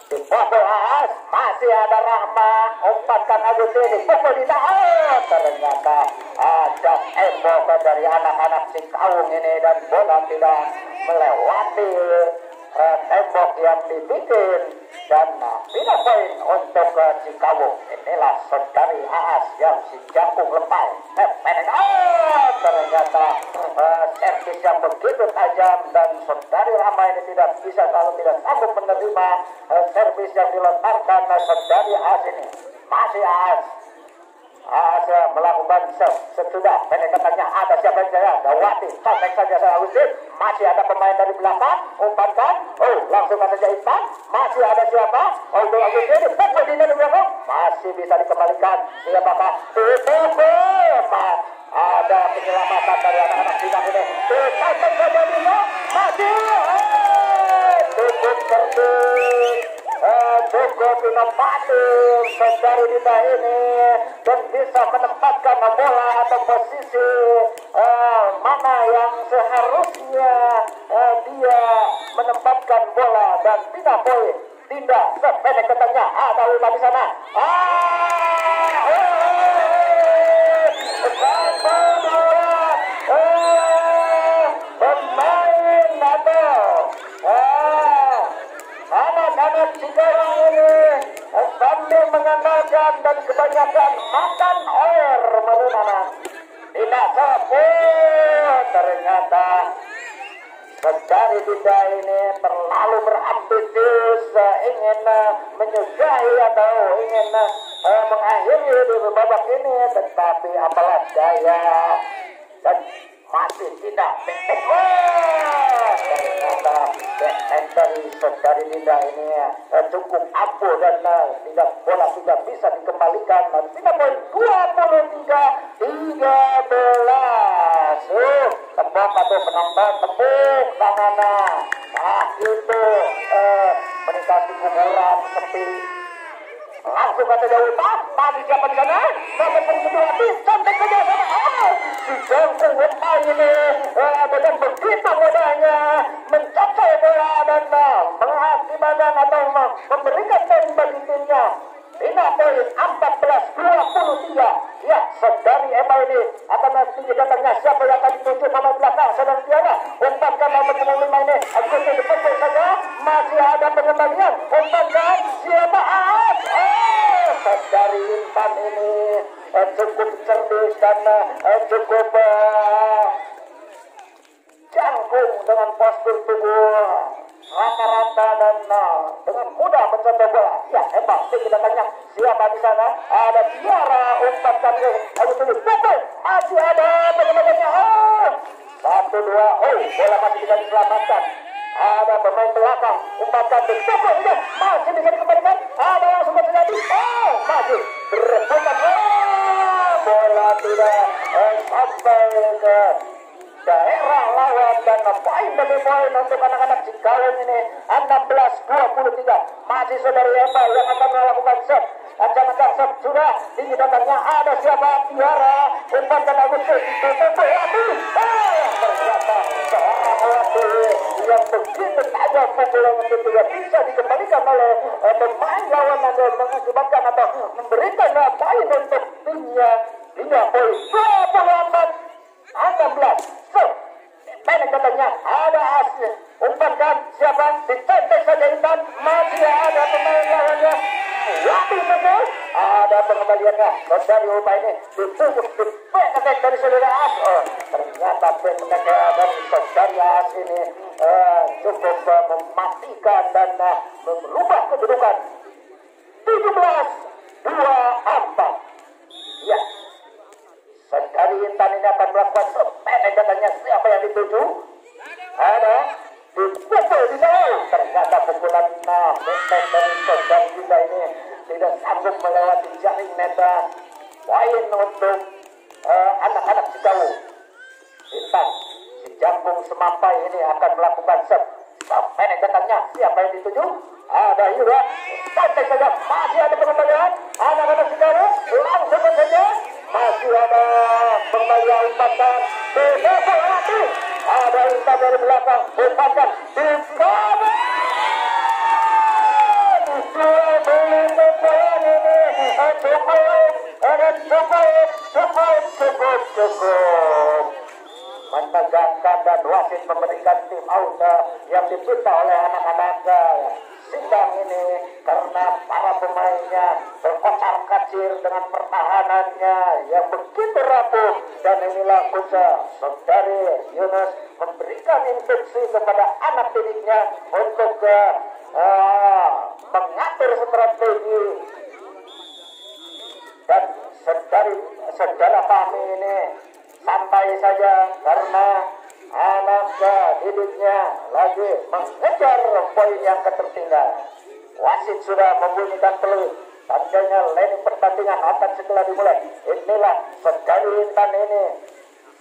Dipukul As, masih ada Rahma, umpankan Agustin, dipukul di daun. Ternyata ada embok dari anak-anak Cikawung ini dan bola tidak melewati tembok yang dibikin dan pindah poin untuk Cikawung. Inilah saudari As yang si jangkung lempai. Ternyata servis yang begitu tajam dan saudari Rama ini tidak bisa kalau tidak sanggup menerima servis yang dilontarkan saudari As ini. Masih As melakukan sesudah pendekatannya ada siapa yang saya Dawati, sampai saja saya Agustin, masih ada pemain dari belakang umpankan, langsung saja Ipan, masih ada siapa untuk Agustin, dipukul di belakang, masih bisa dikembalikan siapakah ada penyelamatan dari anak-anak Bintang ini, sampai saja bisa masih cukup terbit cukup inovasi saudari Dita ini dan bisa menempatkan bola atau posisi mana yang seharusnya dia menempatkan bola dan tidak poin. Tidak sependek katanya ada Ulta di sana. Pemain anak-anak Cikawung ini sambil mengandalkan dan kebanyakan makan air menunanan. Tidak sepuluh ternyata saudari Dinda ini terlalu berambisius ingin menyudahi atau ingin mengakhiri di babak ini, tetapi apalah daya dan masih tidak ternyata dari saudari Dinda ini cukup ampuh dan tidak bola tidak bisa dikembalikan dan tidak poin 23-13. Tepuk atau penonton tepuk tangannya. Itu menikmati kuburan sepi. Langsung kata jauh tadi siapa di sana? Sampai punggung habis, sampai saja sana. Si jangkung lemah ini dengan begitu mudahnya mencapai bola dan mengakibatkan atau memberikan poin bagi timnya. Pindah poin 14-23. Ya, saudari Emma ini akan nanti datangnya siapa yang akan ditunjuk pemain belakang. Saudara Tiara, umpankan nomor punggung 5 ini. Agustin dipukul saja. Masih ada pengembalian. Umpankan siapa? Saudari Intan ini cukup cerdas dan cukup jangkung dengan postur tubuh rata-rata dan dengan mudah mencontoh bola. Ya, hebat sih kita tanya siapa di sana. Ada Tiara, umpankan ke Agustin dipukul. Masih ada pengembaliannya. 1-2. Bola masih bisa diselamatkan. Ada pemain belakang, umpankan dipukul, masih bisa dikembalikan. Ada langsung terjadi. Masih berebutan. Bola tidak sampai ke daerah lawan dan poin demi poin untuk anak-anak Cikawung ini 16-23. Masih saudari Eva yang akan melakukan set. Ancang-ancang set sudah tinggi datangnya ada siapa? Tiara, umpankan Agustin dipukul lagi. Ternyata seorang Wati yang begitu tajam pukulan itu tidak bisa dikembalikan oleh pemain lawan yang mengakibatkan atau memberikan poin untuk timnya. Hingga poin 24-16. Pendek katanya ada As, umpankan siapa? Dicentek saja Intan. Masih ada pemain lawannya. Waduh betul. Ada pengembaliannya. Dari Upa ini dipukul, dipek dari saudara As. Oh, ternyata pek dari saudara As ini cukup mematikan dan merubah kedudukan. 17-24. Ya. Saudari Intan ini akan melakukan sepedek katanya. Siapa yang dituju? Ada dipukul di bawah. Ternyata pukulan benteng dari saudari kita ini tidak sanggup melewati jaring neta. Poin untuk anak-anak Cikawu. Intan, si Jangkung Semampai ini akan melakukan sepedek katanya. Siapa yang dituju? Ada Yura. Santai saja. Masih ada pengembalian. Anak-anak Cikawu langsung saja. Masih ada pengembalian umpan. Ada Intan dari belakang. Umpan di bawah. Cukup menegakkan dan wasit memberikan tim out yang dipinta oleh anak-anak Sindang ini karena para pemainnya berkocar kacir dengan pertahanannya yang begitu rapuh. Dan inilah saudari Yunus memberikan instruksi kepada anak didiknya untuk mengatur strategi. Dan saudara kami ini santai saja karena anak didiknya lagi mengejar poin yang ketertinggal. Wasit sudah membunyikan peluit. Tandanya lini pertandingan akan segera dimulai. Inilah saudari Intan ini.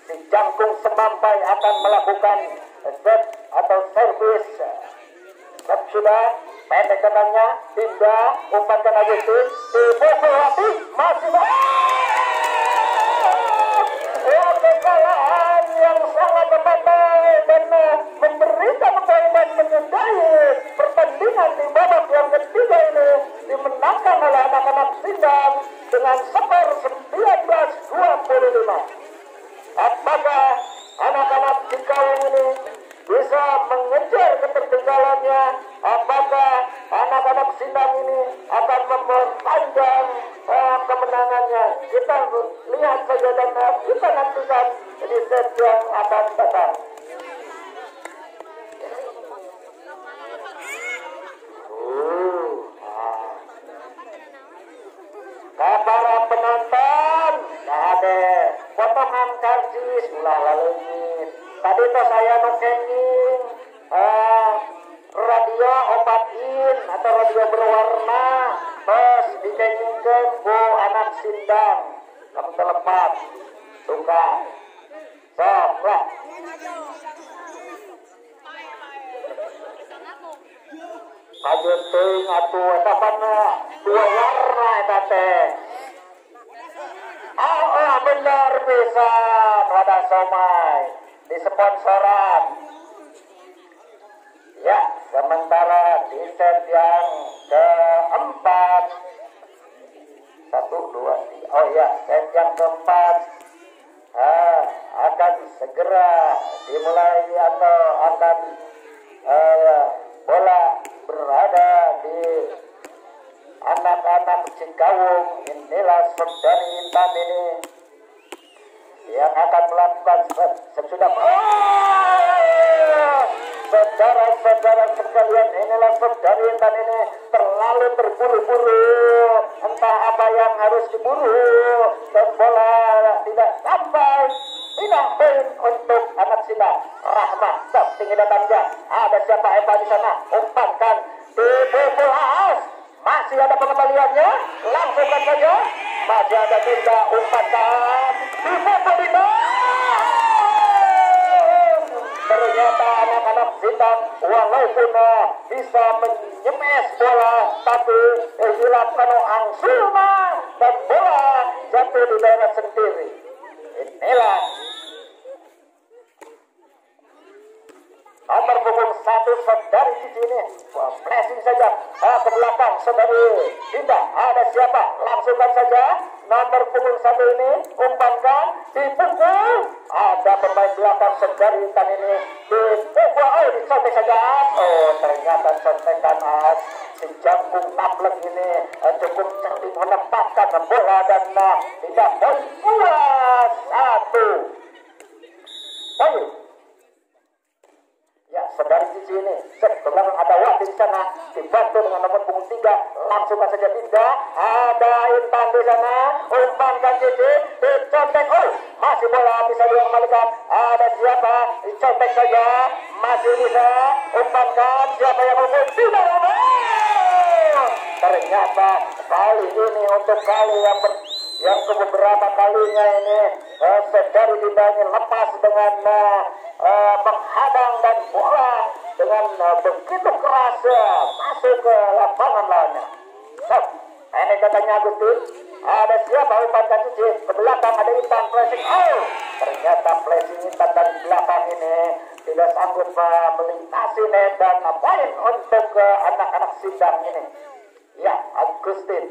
Si Jangkung Semampai akan melakukan set atau servis. Set sudah. Pendek tenangnya, pindah, umpankan Agustus, dipukul hati, masih kekalahan yang sangat memandai dan memberikan poin dan menyudahi pertandingan di babak yang ketiga ini dimenangkan oleh anak-anak Sindang dengan skor 19-25. Apakah anak-anak Cikawu ini bisa mengejar ketertinggalannya? Apakah anak-anak Sindang ini akan memperpanjang kemenangannya? Kita lihat saja dan kita nantikan di set yang akan datang. Para penonton, ada potongan karcis ulah lalu ini. Tadi tuh saya nongkengin radio obatin atau radio berwarna, terus dicengingkan ku anak Sindang. Kamu terlepas, suka, sok lah. Kajuting atuh eta kana dua warna eta teh. Benar pisan wadah somai di sponsoran. Ya, sementara di set yang keempat 1, 2, 3. Oh ya, set yang keempat akan segera dimulai atau akan bola berada di anak-anak Cikawung. Inilah saudari Intan ini yang akan melakukan sesudah. Saudara-saudara sekalian, inilah saudari Intan ini terlalu terburu-buru. Entah apa yang harus diburu dan bola tidak sampai. Tidak poin untuk anak Sindang. Rahmat, stop, tinggi datangnya. Ada siapa Eva di sana? Umpankan di bola. Masih ada pengembaliannya. Langsungkan saja. Masih ada Dinda, umpankan di bola. Ternyata anak-anak Sindang walaupun bisa menyemes bola, tapi hilang kano angsulna dan bola jatuh di daerah sendiri. Inilah nomor punggung 1 saudari Cici ini. Blessing saja ke belakang saudari Dinda. Ada siapa? Langsungkan saja. Nomor punggung 1 ini umpankan, dipukul. Ada pemain belakang saudari Intan ini, dipukul. Oh, dicoba saja. Oh, ternyata contekan si Jangkung Tablek ini cukup cerdik menempatkan bola dan tidak poin 2-1. Poin. Ya, saudari Cici ini sebenarnya ada Wati di sana, dibantu dengan nomor punggung 3, langsung saja pindah. Ada Intan di sana, umpankan Cici, dicontek. Oh, masih bola bisa dikembalikan. Ada siapa? Dicontek saja, masih bisa umpankan. Siapa yang mau? Tidak. Ternyata kali ini untuk kali yang beberapa kalinya ini saudari Dinda ini lepas dengan menghadang dan bola dengan begitu keras masuk ke lapangan lawannya. Ini katanya Agustin, ada siapa umpankan Cici ke belakang, ada Intan flashing. Oh, ternyata flashing Intan dari belakang ini tidak sanggup melintasi net dan poin untuk anak-anak Sindang ini. Ya, Agustin,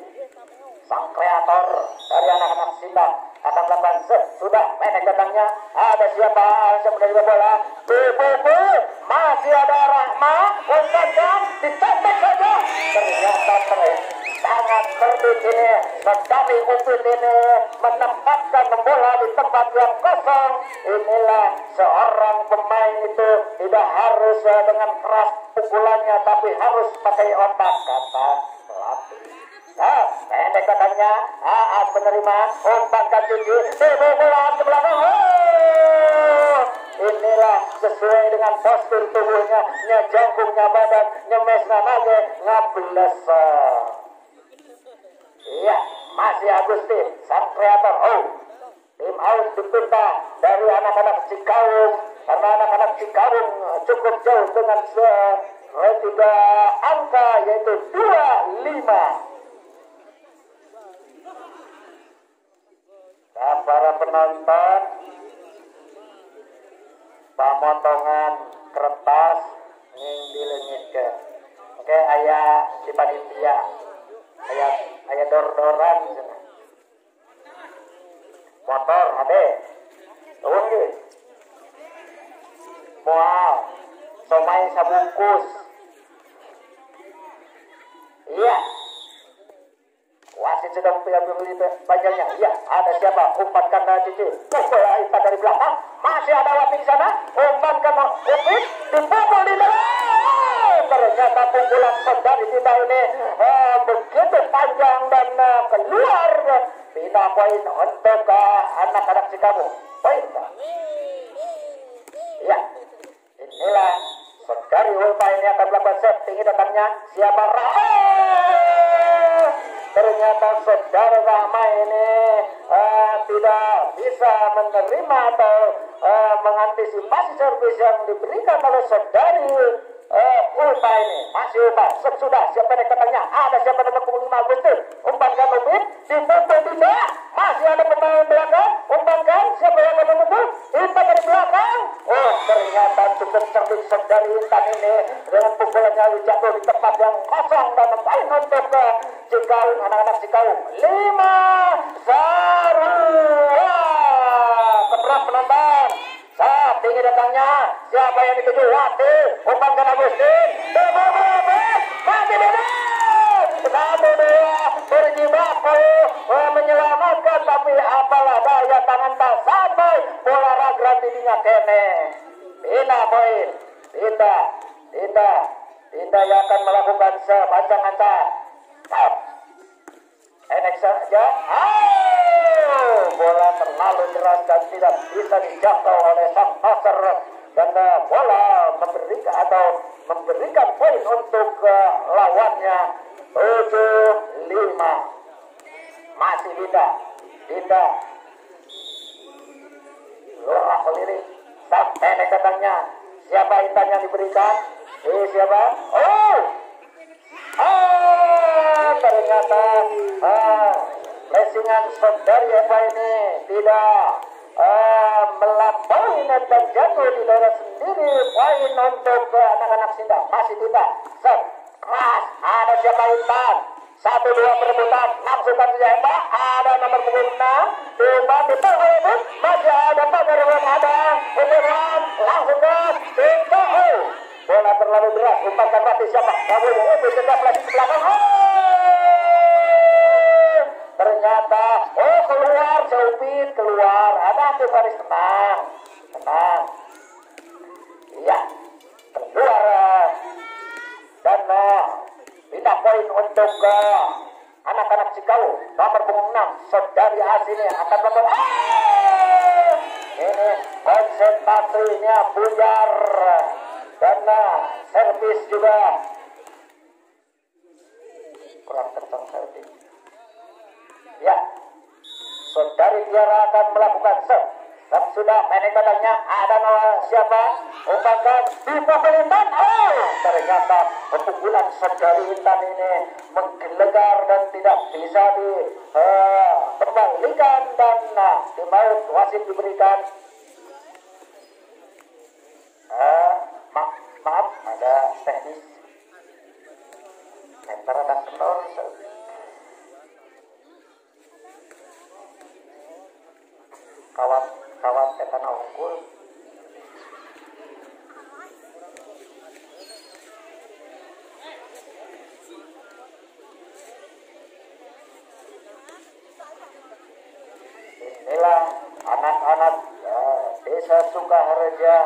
sang kreator dari anak-anak Sindang akan melakukan sudah pendek datangnya. Ada siapa yang menerima bola? Bubu, masih ada Rahma, umpankan, dicontek saja. Ternyata sangat cerdik ini, Saudari Upit ini menempatkan bola di tempat yang kosong. Inilah seorang pemain itu tidak harus dengan keras pukulannya, tapi harus pakai otak, kata pelatih. Nah, pendek katanya, Aas menerima, umpankan Cici, bola ke belakang. Oh, inilah sesuai dengan postur tubuhnya, jangkungnya badan, nyemesna nage, ngablesa. Iya, masih Agustin, sang kreator. Oh, tim out dipinta dari anak-anak Cikaung, karena anak-anak Cikaung cukup jauh dengan 3 angka, yaitu 2-5. Nah, para penonton, pemotongan kertas yang dilengitkan. Oke, ayah di panitia, ayah dor-doran di sana. Motor ade, tunggu. Wow, somai sabungkus. Iya. Wasit sedang beli bajanya. Iya, ada siapa? Umpankan Cici. Bola Intan dari belakang. Masih ada Wati di sana. Umpankan Upit. Dipukul di dalam. Ternyata pukulan saudari kita ini begitu panjang dan keluar. Pindah poin untuk anak-anak Cikamu. Poin. Iya. Inilah saudari Ulfa ini akan melakukan set. Tinggi datangnya. Siapa? Ternyata saudara Rahma ini tidak bisa menerima atau mengantisipasi servis yang diberikan oleh saudari Ulfa ini. Masih Ulfa, sudah siapa yang katanya? Ada siapa nomor 5 Agustin? Umpankan Upit, dipukul tidak. Masih ada pemain belakang, umpankan. Siapa yang akan memukul? Intan dari belakang. Oh, ternyata cukup cerdik saudari Intan ini dengan pukulannya jatuh di tempat yang kosong dan poin untuk Cikaung, anak-anak Cikaung. 5-1. Keberat penonton. Saat tinggi datangnya, siapa yang dituju? Wati, umpankan Agustin. Mati beda. 1-2 berjibaku menyelamatkan, tapi apalah daya tangan tak sampai bola ragran tidinya kene. Pindah poin. Tinda yang akan melakukan sepanjang-panjang. Enek saja. Bola terlalu deras dan tidak bisa dijangkau oleh sang passer, dan bola memberikan poin untuk lawannya 7-5. Masih Dinda Lurah sendiri. Sampai enek datangnya. Siapa Intan yang diberikan? Siapa? Ternyata lesingan saudari Eva ini tidak melampaui dan jatuh di daerah sendiri. Poin untuk anak-anak Sindang. Masih tidak. Keras. Ada siapa Intan? 1-2 perebutan. Langsung saja Eva. Ada nomor punggung 6. Coba dipukul. Masih ada Pagar yang ada. Langsung gas. Bola terlalu 19 umpan mati siapa? Kamu bergerak lagi ke belakang. Ternyata keluar Upit keluar. Ada tuh Faris, tenang. Iya, keluar. Dan pindah poin untuk anak-anak Cikau nomor 6 Saudari Asini akan membawa ini konsentrasinya buyar dan servis juga kurang kencang servis. Ya, Saudari Tiara akan melakukan serve. Sudah pendek badannya, ada siapa? Umpankan di pemerintahan. Ternyata pukulan Saudari Intan ini menggelegar dan tidak bisa dikembalikan dan di maut wasit diberikan. Maaf, ada teknis. Meter dan kendor. Kawan kita unggul. Inilah anak-anak desa Sukaharja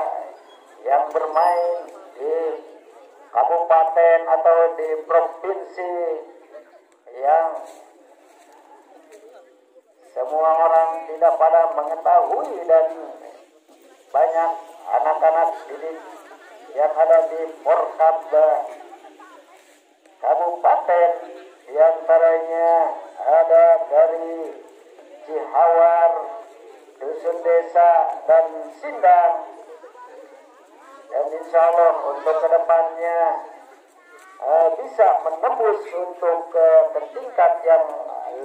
yang bermain di kabupaten atau di provinsi yang semua orang tidak pada mengetahui dan banyak anak-anak didik yang ada di Porkab kabupaten, diantaranya ada dari Cihawar, Dusun Desa dan Sindang. Dan insya Allah untuk kedepannya bisa menembus untuk ke tingkat yang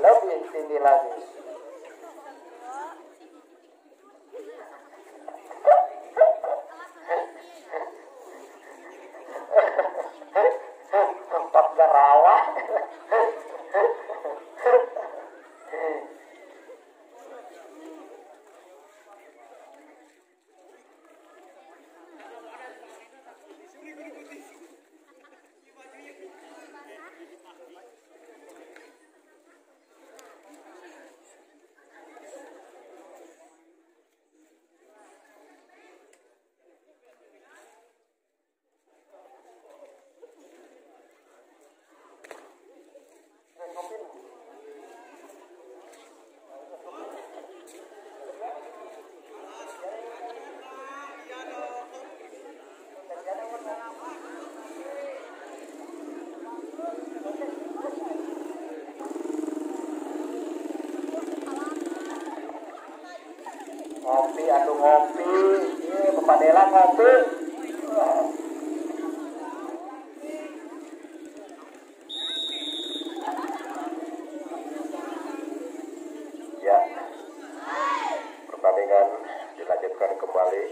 lebih tinggi lagi. Tempat garawa. Ngopi, aduh ngopi. Bapak Dela ngopi. Ya, pertandingan dilanjutkan kembali.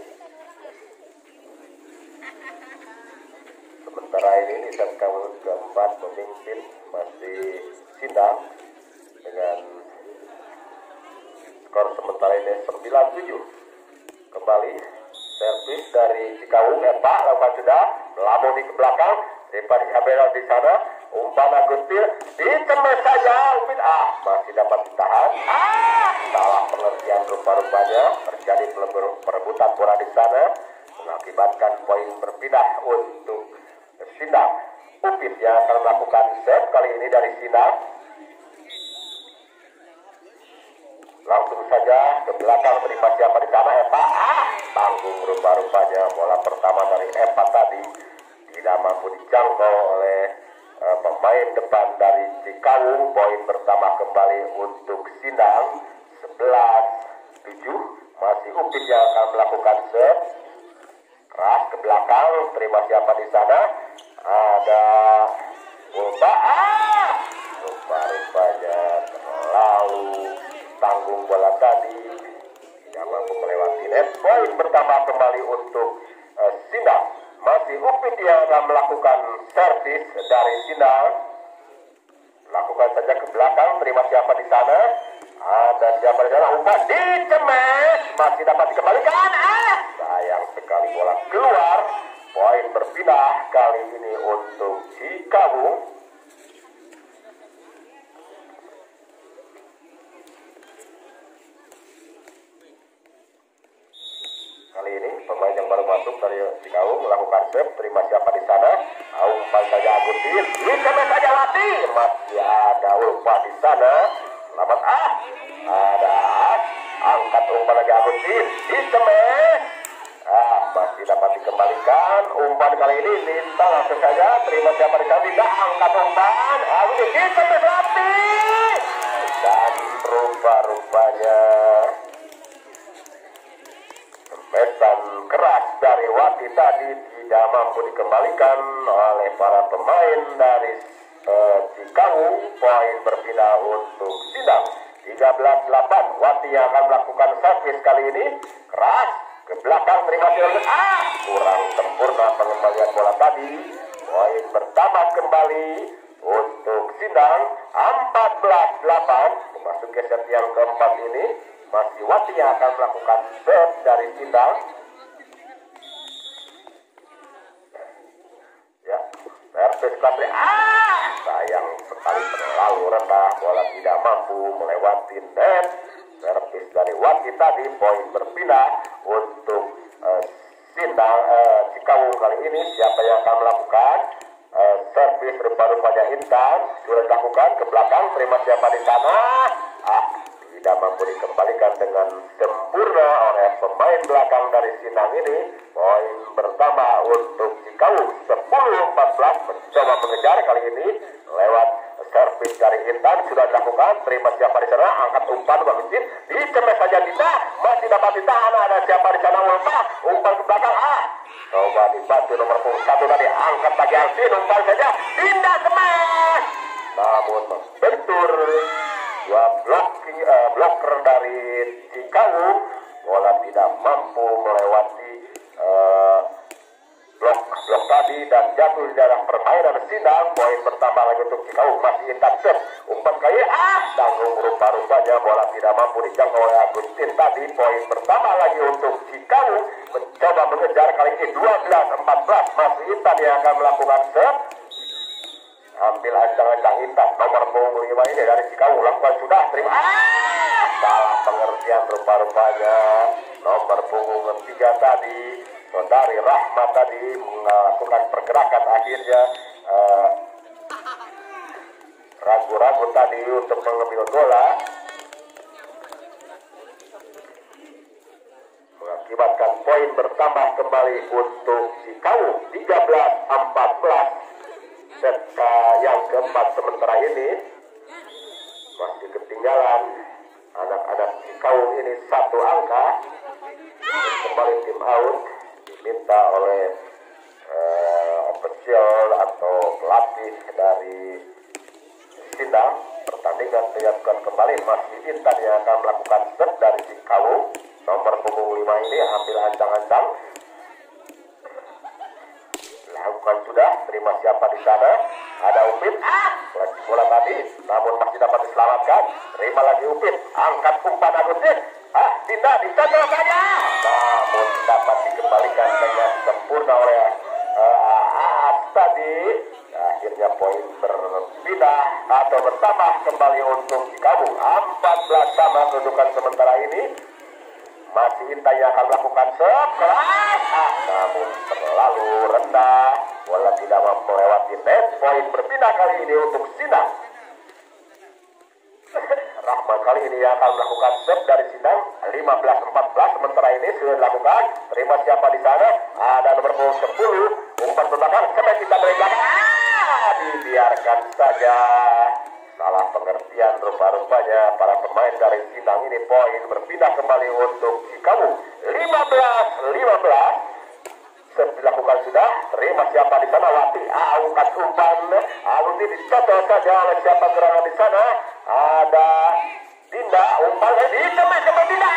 Sementara ini di set keempat memimpin masih Sindang dengan skor sementara ini 9-7. Kembali servis dari Cikawung, Epa lakukan sudah melambung ke belakang daripada Abel di sana, umpan Agustin dicemes saja Upit, masih dapat ditahan. Salah pengertian rupa-rupanya, terjadi perebutan bola di sana mengakibatkan poin berpindah untuk Sindang. Upit yang akan melakukan set kali ini dari Sindang. Langsung saja ke belakang, terima siapa di sana, Epa. Tanggung rupa-rupanya bola pertama dari Epa tadi tidak mampu dijangkau oleh pemain depan dari Cikawung. Poin pertama kembali untuk Sindang 11-7. Masih Upit yang akan melakukan set keras ke belakang, terima siapa di sana, ada Ulba. Rupa-rupanya terlalu tanggung bola tadi, tidak mampu melewati net. Poin pertama kembali untuk Sindang. Masih Upit yang akan melakukan servis dari Sindang. Lakukan saja ke belakang, terima siapa di sana, ada siapa di sana, umpan dicemes, masih dapat dikembalikan. Sayang sekali bola keluar. Poin berpindah kali ini untuk Cikawung. Kali ini pemain yang baru masuk dari Cikawung melakukan serve, terima siapa di sana? Umpan saja Agustin, ditembak saja Wati, masih ada Ulfa di sana. Selamat ada angkat umpan lagi Agustin, ditembak. Masih dapat dikembalikan. Umpan kali ini Lintang langsung saja, terima siapa di sana? Tidak angkat umpan, Agustin ditembak Wati. Dan rupa-rupanya sempetan keras dari Wati tadi tidak mampu dikembalikan oleh para pemain dari Cikawung. Poin berpindah untuk Sindang. 13-8. Wati yang akan melakukan servis kali ini. Keras ke belakang, terima kasih. Kurang sempurna pengembalian bola tadi. Poin bertambah kembali untuk Sindang. 14-8. Memasuki set yang keempat ini masih Wati yang akan melakukan serve dari Sindang. Ya, servis Klasri. Sayang sekali terlalu rendah, bola tidak mampu melewati net. Servis dari Wati tadi, poin berpindah untuk Sindang. Cikawung kali ini siapa yang akan melakukan servis rupa-rupanya Intan sudah dilakukan ke belakang, terima siapa di sana? Tidak mampu dikembalikan dengan sempurna oleh pemain belakang dari Sindang ini. Poin pertama untuk Cikawung. 10-14 mencoba mengejar kali ini lewat servis dari Intan sudah dilakukan, terima siapa di sana? Angkat umpan Bagustin, dicemeh saja Dinda, masih dapat ditahan. Ada siapa di sana? Ulfa, umpan ke belakang. Coba dibantu nomor 1 tadi, angkat lagi Alvin, umpan saja Dinda smash, namun membentur dua bloker dari Cikawung. Bola tidak mampu melewati blok tadi dan jatuh di dalam permainan Sindang. Poin pertama lagi untuk Cikawung. Masih Intan set, umpan kali tanggung rupa-rupanya bola tidak mampu dijangkau oleh Agustin tadi. Poin pertama lagi untuk Cikawung. Mencoba mengejar kali ini 12-14. Masih Intan yang akan melakukan set. Ambil ancang-ancang Intan nomor punggung 5 ini dari Cikawung, lakukan sudah, terima. Salah pengertian rupa-rupanya nomor punggung 3 tadi, saudari Rahmat tadi melakukan pergerakan, akhirnya ragu-ragu tadi untuk mengambil bola, mengakibatkan poin bertambah kembali untuk Cikawung. 13-14. Set yang keempat sementara ini masih ketinggalan anak-anak Cikawung ini 1 angka. Kembali tim out diminta oleh official atau pelatih dari Sindang. Pertandingan dilakukan kembali, masih Intan yang akan melakukan set dari Cikawung. Nomor punggung 5 ini ambil ancang-ancang, lakukan sudah, terima siapa di sana? Ada Upit, lagi bola tadi, namun masih dapat diselamatkan. Terima lagi Upit, angkat umpan Agustin. Dinda dicocok saja, namun dapat dikembalikan dengan sempurna oleh tadi. Akhirnya poin berpindah atau bertambah kembali untuk Cikawung. 14 sama kedudukan sementara ini. Masih Intan yang akan melakukan serve, namun terlalu rendah, bola tidak mampu melewati net. Poin berpindah kali ini untuk Sindang. Rahman kali ini yang akan melakukan serve dari Sindang. 15-14 sementara ini sudah dilakukan. Terima siapa di sana? Ada nomor 10, umpan ke belakang, sampai kita dari belakang. Dibiarkan saja. Salah pengertian rupa-rupanya para pemain dari Sindang ini. Poin berpindah kembali untuk Cikawung. 15-15. Serve dilakukan sudah. Terima siapa di sana? Wati. Angkat umpan. Alumni dicocok saja oleh siapa gerangan di sana? Ada Dinda. Umpan dicemeh Dinda.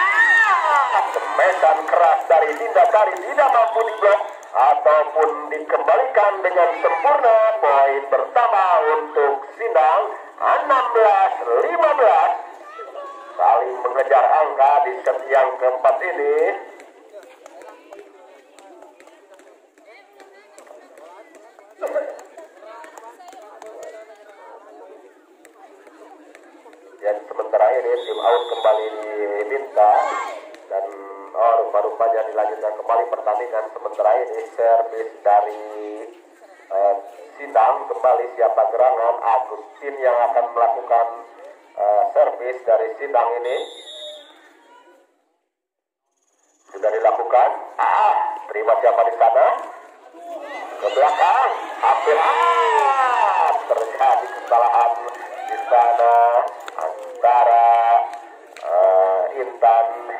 Semesan keras dari Dinda tadi tidak mampu diblok ataupun dikembalikan dengan sempurna. Poin pertama untuk Sindang. 16-15. Saling mengejar angka di set yang keempat ini. kembali diminta dan rupa-rupanya dilanjutkan kembali pertandingan. Sementara ini servis dari Sindang kembali siapa gerangan Agustin yang akan melakukan servis dari Sindang ini. Sudah dilakukan. Terima siapa di sana? Ke belakang. Hampir terjadi kesalahan di sana antara Intan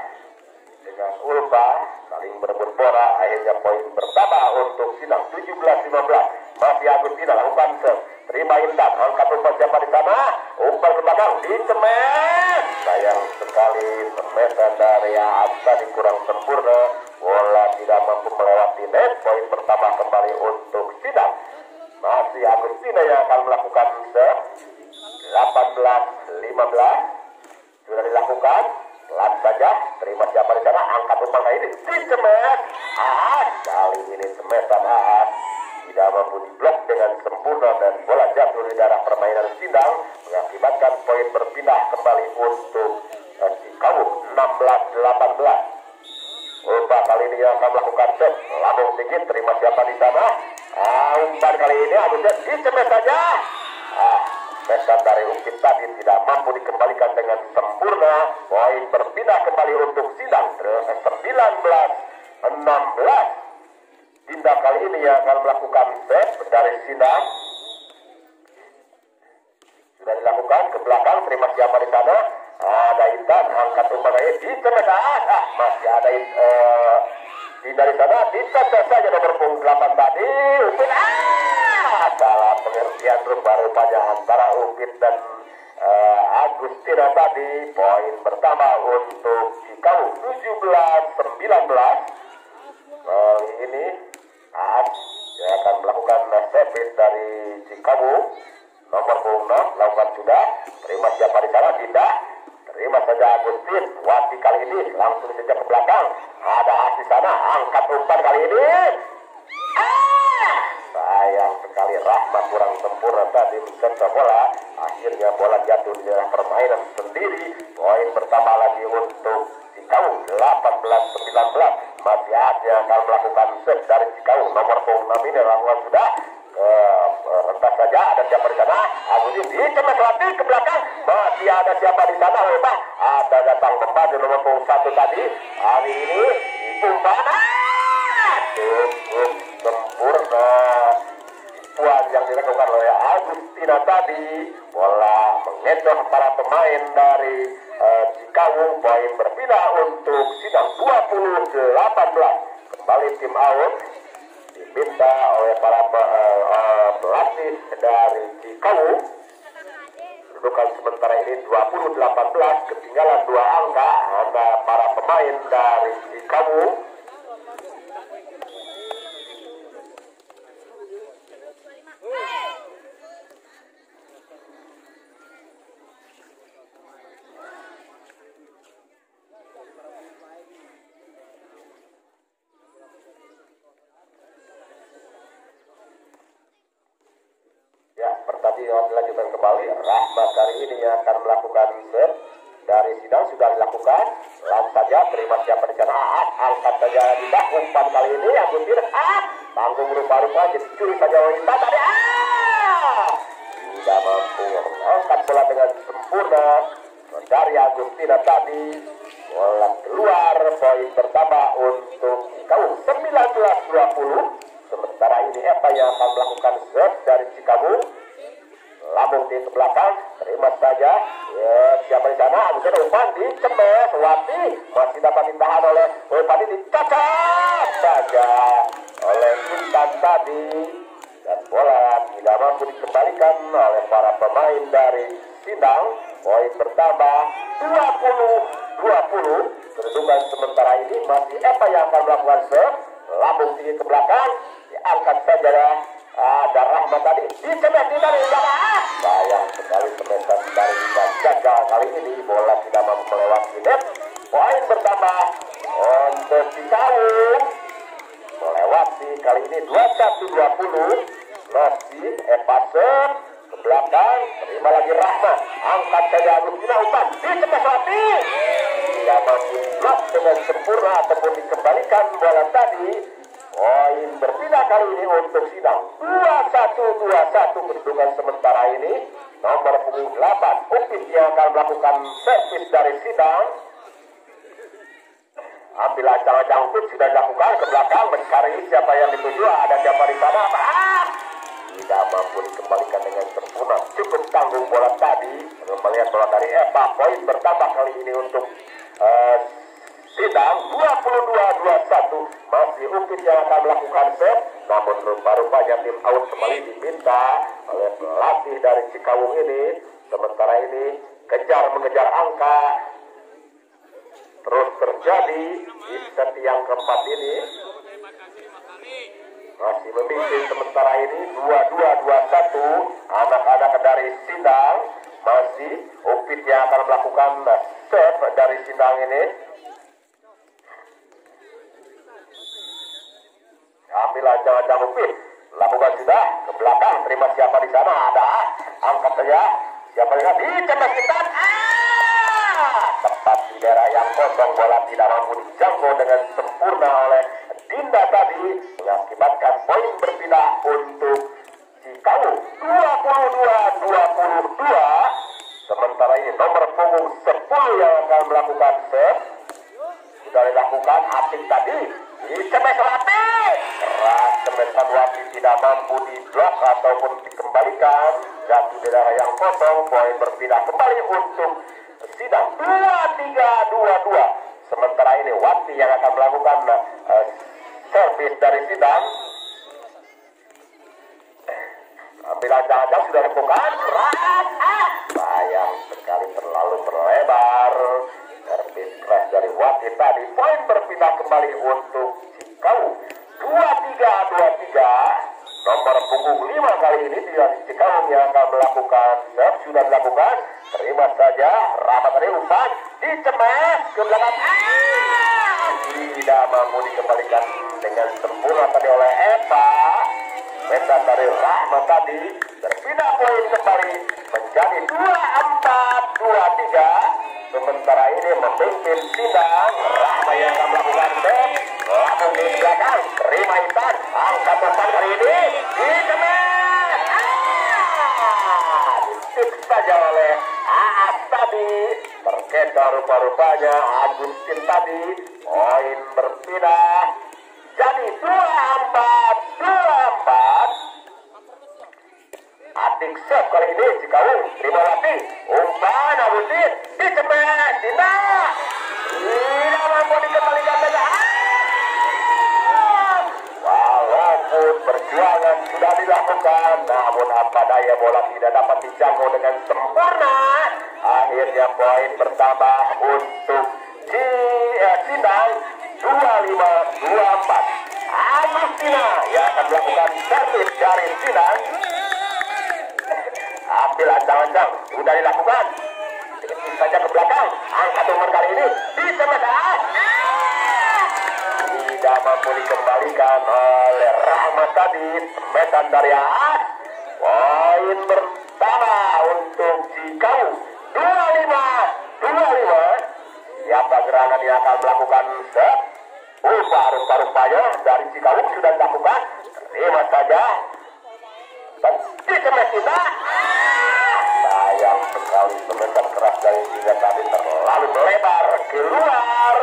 dengan Ulfa saling berebut bola. Akhirnya poin pertama untuk Sindang 17-15. Masih Agustina lakukan serve. Terima Intan, angkat umpan siapa di sana? Umpan ke belakang dicemet. Sayang sekali semetan dari Asadi kurang sempurna. Bola tidak mampu melewati net. Poin pertama kembali untuk Sindang. Masih Agustina yang akan melakukan serve. 18-15. Sudah dilakukan. Pelan saja. Terima siapa di sana? Angkat umpan kali ini dicemet. Kali ini semetan tidak mampu diblok dengan sempurna dan bola jatuh di daerah permainan Sindang mengakibatkan poin berpindah kembali untuk Cikawung 16-18. Ulfa kali ini yang akan melakukan set lambung tinggi. Terima siapa di sana? Umpan kali ini harusnya dicemet saja. Mesan dari Upit tadi tidak mampu dikembalikan dengan sempurna. Poin berpindah kembali untuk Sindang 19-16. Tindak kali ini yang akan melakukan set dari Sindang. Sudah dilakukan ke belakang. Terima siapa di sana? Ada Intan, angkat umpan ini dicemet. Masih ada dari sana dicocok saja nomor punggung 8 tadi. Upit salah pengertian rupa-rupanya antara Upit dan Agustina tadi. Poin pertama untuk Cikawung 17-19. Kali ini yang akan melakukan servis dari Cikawung nomor 6 lakukan sudah. Terima siapa di sana? Tidak. Terima saja Agustin. Wati kali ini langsung saja ke belakang. Ada di sana, angkat umpan kali ini. Sayang sekali Rahmat kurang sempurna tadi mencetak bola. Akhirnya bola jatuh di daerah permainan sendiri. Poin pertama lagi untuk Cikawung 18-19. Masih ada yang akan melakukan set dari Cikawung nomor 6 ini lakukan sudah. Rentas saja ada siapa di sana? Agustin dicemet lagi ke belakang. Masih ada siapa di sana? Ada datang membantu nomor 1 tadi. Hari ini umpan cukup sempurna. Puan yang dilakukan oleh Agustina tadi. Bola mengecoh para pemain dari Cikawung. Poin berpindah untuk Sindang 20-18. Kembali tim out diminta oleh para pelatih dari Cikawung. Kedudukan sementara ini 20-18. Ketinggalan 2 angka antara para pemain dari Cikawung. Pertandingan dilanjutkan kembali. Rahmat kali ini yang akan melakukan set dari Sindang sudah dilakukan. Langsung saja terima siapa di sana? Angkat saja tidak. Umpan kali ini Agustin tanggung rupa-rupa jadi curi saja wanita tadi. Tidak mampu mengangkat bola dengan sempurna dari Agustina tadi. Bola keluar. Poin pertama untuk Cikawung 19-20. Sementara ini Eva yang akan melakukan set dari Cikawung. Lambung di belakang, terima saja. Siapa di sana? Agustin umpan dicemet. Wati masih dapat ditahan oleh umpan ini dicocok saja oleh Intan tadi. Dan bola tidak mampu dikembalikan oleh para pemain dari Sindang. Poin pertama 20-20. Kedudukan sementara ini masih Eva yang akan melakukan serve. Lambung tinggi ke belakang, diangkat saja. Ada Rahmat tadi dicemet di dari sayang sekali semesan dari gagal kali ini. Bola tidak mampu melewati net. Poin pertama untuk Cikawung melewati kali ini 21-20. Masih Eva serve ke belakang, terima lagi Rahmat, angkat saja Agustina umpan, dicepat Wati, tidak mampu blok dengan sempurna ataupun dikembalikan bola tadi. Poin berpindah kali ini untuk Sidang 21-21 kedudukan sementara ini. Nomor punggung 8 Upit yang akan melakukan servis dari Sidang. Ambil ancang-ancang Upit sudah dilakukan ke belakang mencari siapa yang dituju, ada siapa di sana. Tidak mampu dikembalikan dengan sempurna. Cukup tanggung bola tadi. Melihat bola dari Eva, poin bertambah kali ini untuk Sidang 22-21. Masih Upit yang akan melakukan set, namun rupa-rupanya tim out kembali diminta oleh pelatih dari Cikawung ini. Sementara ini kejar-mengejar angka terus terjadi di set yang keempat ini. Masih memimpin sementara ini 22-21. Anak-anak dari Sidang masih Upit yang akan melakukan set dari Sidang ini. Ambil ancang-ancang Upit, lakukan sudah ke belakang, terima siapa di sana, ada, angkat saja, siapa yang dicetak kita, tepat di daerah yang kosong, bola tidak mampu dijangkau dengan sempurna oleh Dinda tadi, mengakibatkan poin berpindah untuk Cikawung 22-22. Sementara ini nomor punggung 10 yang akan melakukan set, sudah dilakukan Atik tadi, dicetak Wati. Keras Cemesan Wati tidak mampu diblok ataupun dikembalikan. Jatuh di daerah yang kosong, poin berpindah kembali untuk Sidang 23-22. Sementara ini Wati yang akan melakukan servis dari Sidang. Ambil ancang-ancang sudah dilakukan. Keras, sayang sekali terlalu melebar. Servis keras dari Wati tadi, poin berpindah kembali untuk Cikawung 23-23. Nomor punggung 5 kali ini tidak Cikawung yang akan melakukan serve, sudah dilakukan, terima saja Rahmat dari umpan, dicemes ke belakang, tidak mampu dikembalikan dengan sempurna tadi oleh Eva. Medan dari Rahmat tadi berpindah poin kembali menjadi 24-23. Sementara ini memimpin Sidang. Rahmat yang akan melakukan set, langsung di belakang, terima Intan, angkat umpan kali ini, dicemet, ditip saja oleh Aas tadi, terkejar rupa-rupanya Agustin tadi, poin berpindah jadi 24-24. Atik set kali ini Cikawung, terima Wati, umpan Agustin, dicemet, tidak mampu dikembalikan saja. Walaupun perjuangan sudah dilakukan, namun apa daya bola tidak dapat dijangkau dengan sempurna. Akhirnya poin bertambah untuk Sidang 25-24. Agustina yang akan melakukan servis dari Sidang. Ambil ancang-ancang, sudah dilakukan, sedikit saja ke belakang, angkat umpan kali ini, dicemet, tidak mampu dikembalikan oleh Rahmat tadi. Semetan dari Aas, poin pertama untuk Cikawung 25-25. Siapa gerangan yang akan melakukan set? Rupa-rupanya dari Cikawung sudah dilakukan, terima saja, dicemet kita. Sayang sekali semetan keras dari Dinda tadi terlalu melebar keluar.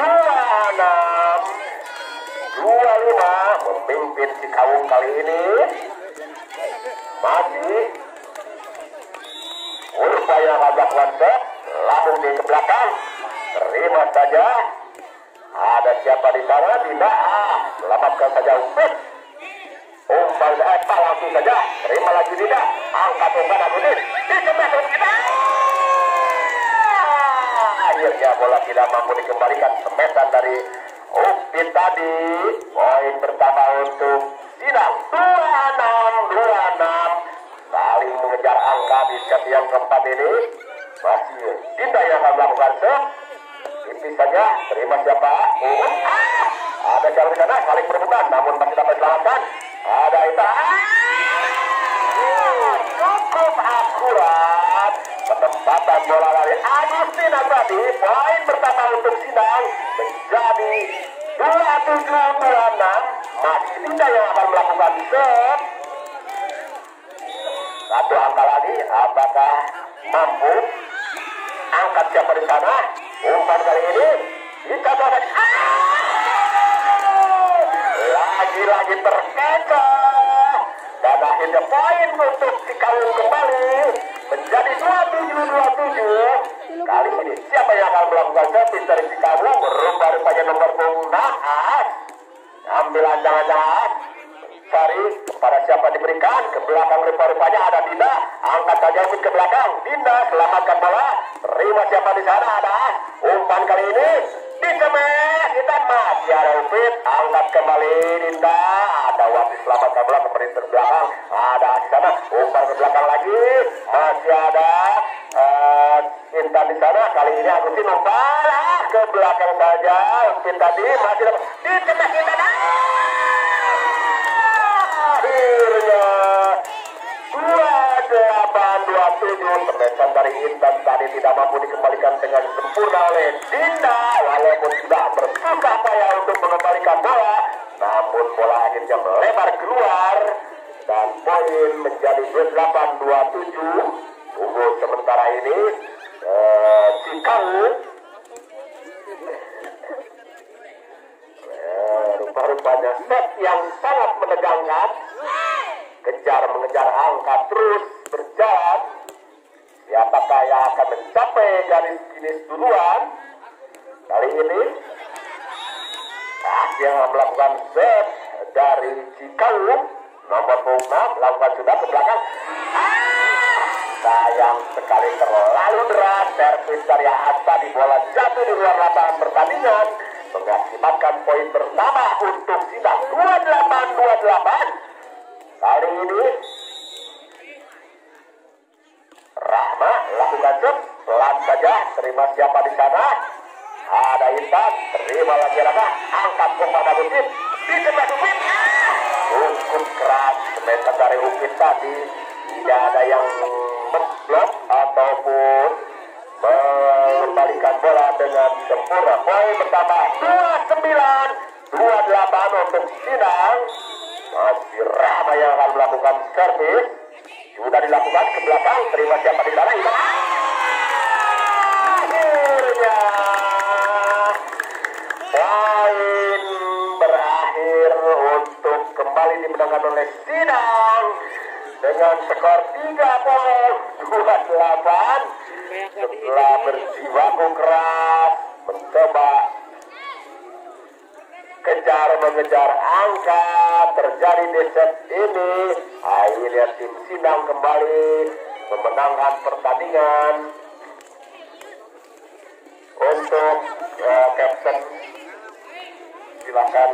26-25 memimpin Cikawung kali ini. Masih berupaya melakukan set, langsung di ke belakang, terima saja, ada siapa di sana, tidak, selamatkan saja Upit. Umpan Eva langsung saja, terima lagi tidak, angkat umpan Agustin, dicemet kita. Akhirnya bola tidak mampu dikembalikan, semetan dari Upit tadi. Poin pertama untuk Sidang 26-26. Saling mengejar angka di set yang keempat ini. Masih Dinda yang akan melakukan set. Tipis saja, terima siapa? Ada siapa di sana, saling berebutan, namun masih dapat diselamatkan. Ada Ita. cukup akurat. Penempatan bola dari Agustina tadi, poin pertama untuk Sindang menjadi 27-26. Masih Dinda yang akan melakukan set. Satu angka lagi, apakah mampu? Angkat siapa di sana? Umpan kali ini kita dapat lagi-lagi terkecoh dan akhirnya poin untuk Cikalong kembali menjadi 27-27. Kali ini siapa yang akan melakukan servis dari Cikalong? Rupa-rupanya nomor 6 Naas. Ambil jangan-jangan cari kepada siapa diberikan ke belakang, rupa-rupanya ada Dinda. Angkat saja umpan ke belakang. Dinda selamatkan bola. Terima siapa di sana, ada umpan kali ini dicemek, kita masih ada Upit. Angkat kembali Dinda. Ada Wati selamatkan bola kembali terbelakang. Ada di sana umpan ke belakang lagi. Masih ada Intan di sana. Kali ini Agustin umpan ke belakang saja. Upit tadi masih dapat dicemek Intan. Akhirnya 28-27. Permesan dari Intan tadi tidak mampu dikembalikan dengan sempurna oleh Dinda. Walaupun sudah bersusah payah untuk mengembalikan bola, namun bola akhirnya melebar keluar dan poin menjadi 28-27. Tunggu sementara ini Cikalong rupa-rupanya set yang sangat menegangkan. Kejar mengejar angka terus berjalan. Siapakah yang akan mencapai garis finish duluan? Kali ini yang melakukan set dari Cikalong nomor 6 lakukan sudah ke belakang. Sayang sekali terlalu deras servis dari Asa di bola jatuh di luar lapangan pertandingan, mengakibatkan poin pertama untuk Sindang 28-28. Kali ini Rahma lakukan set, pelan saja, terima siapa di sana? Ada Intan, terima lagi Rahma, angkat kepada Upit, dicemek Upit. Cukup keras semeter dari Upit tadi, tidak ada yang memblok ataupun mengembalikan bola dengan sempurna. Poin pertama 29-28 untuk Sindang. Masih Rahma yang akan melakukan servis. Sudah dilakukan ke belakang. Terima siapa di sana? Akhirnya poin berakhir untuk kembali dimenangkan oleh Sindang dengan skor 30-28. Setelah berjibaku keras mencoba kejar mengejar angka terjadi di set ini, akhirnya tim Sindang kembali memenangkan pertandingan. Untuk Captain silakan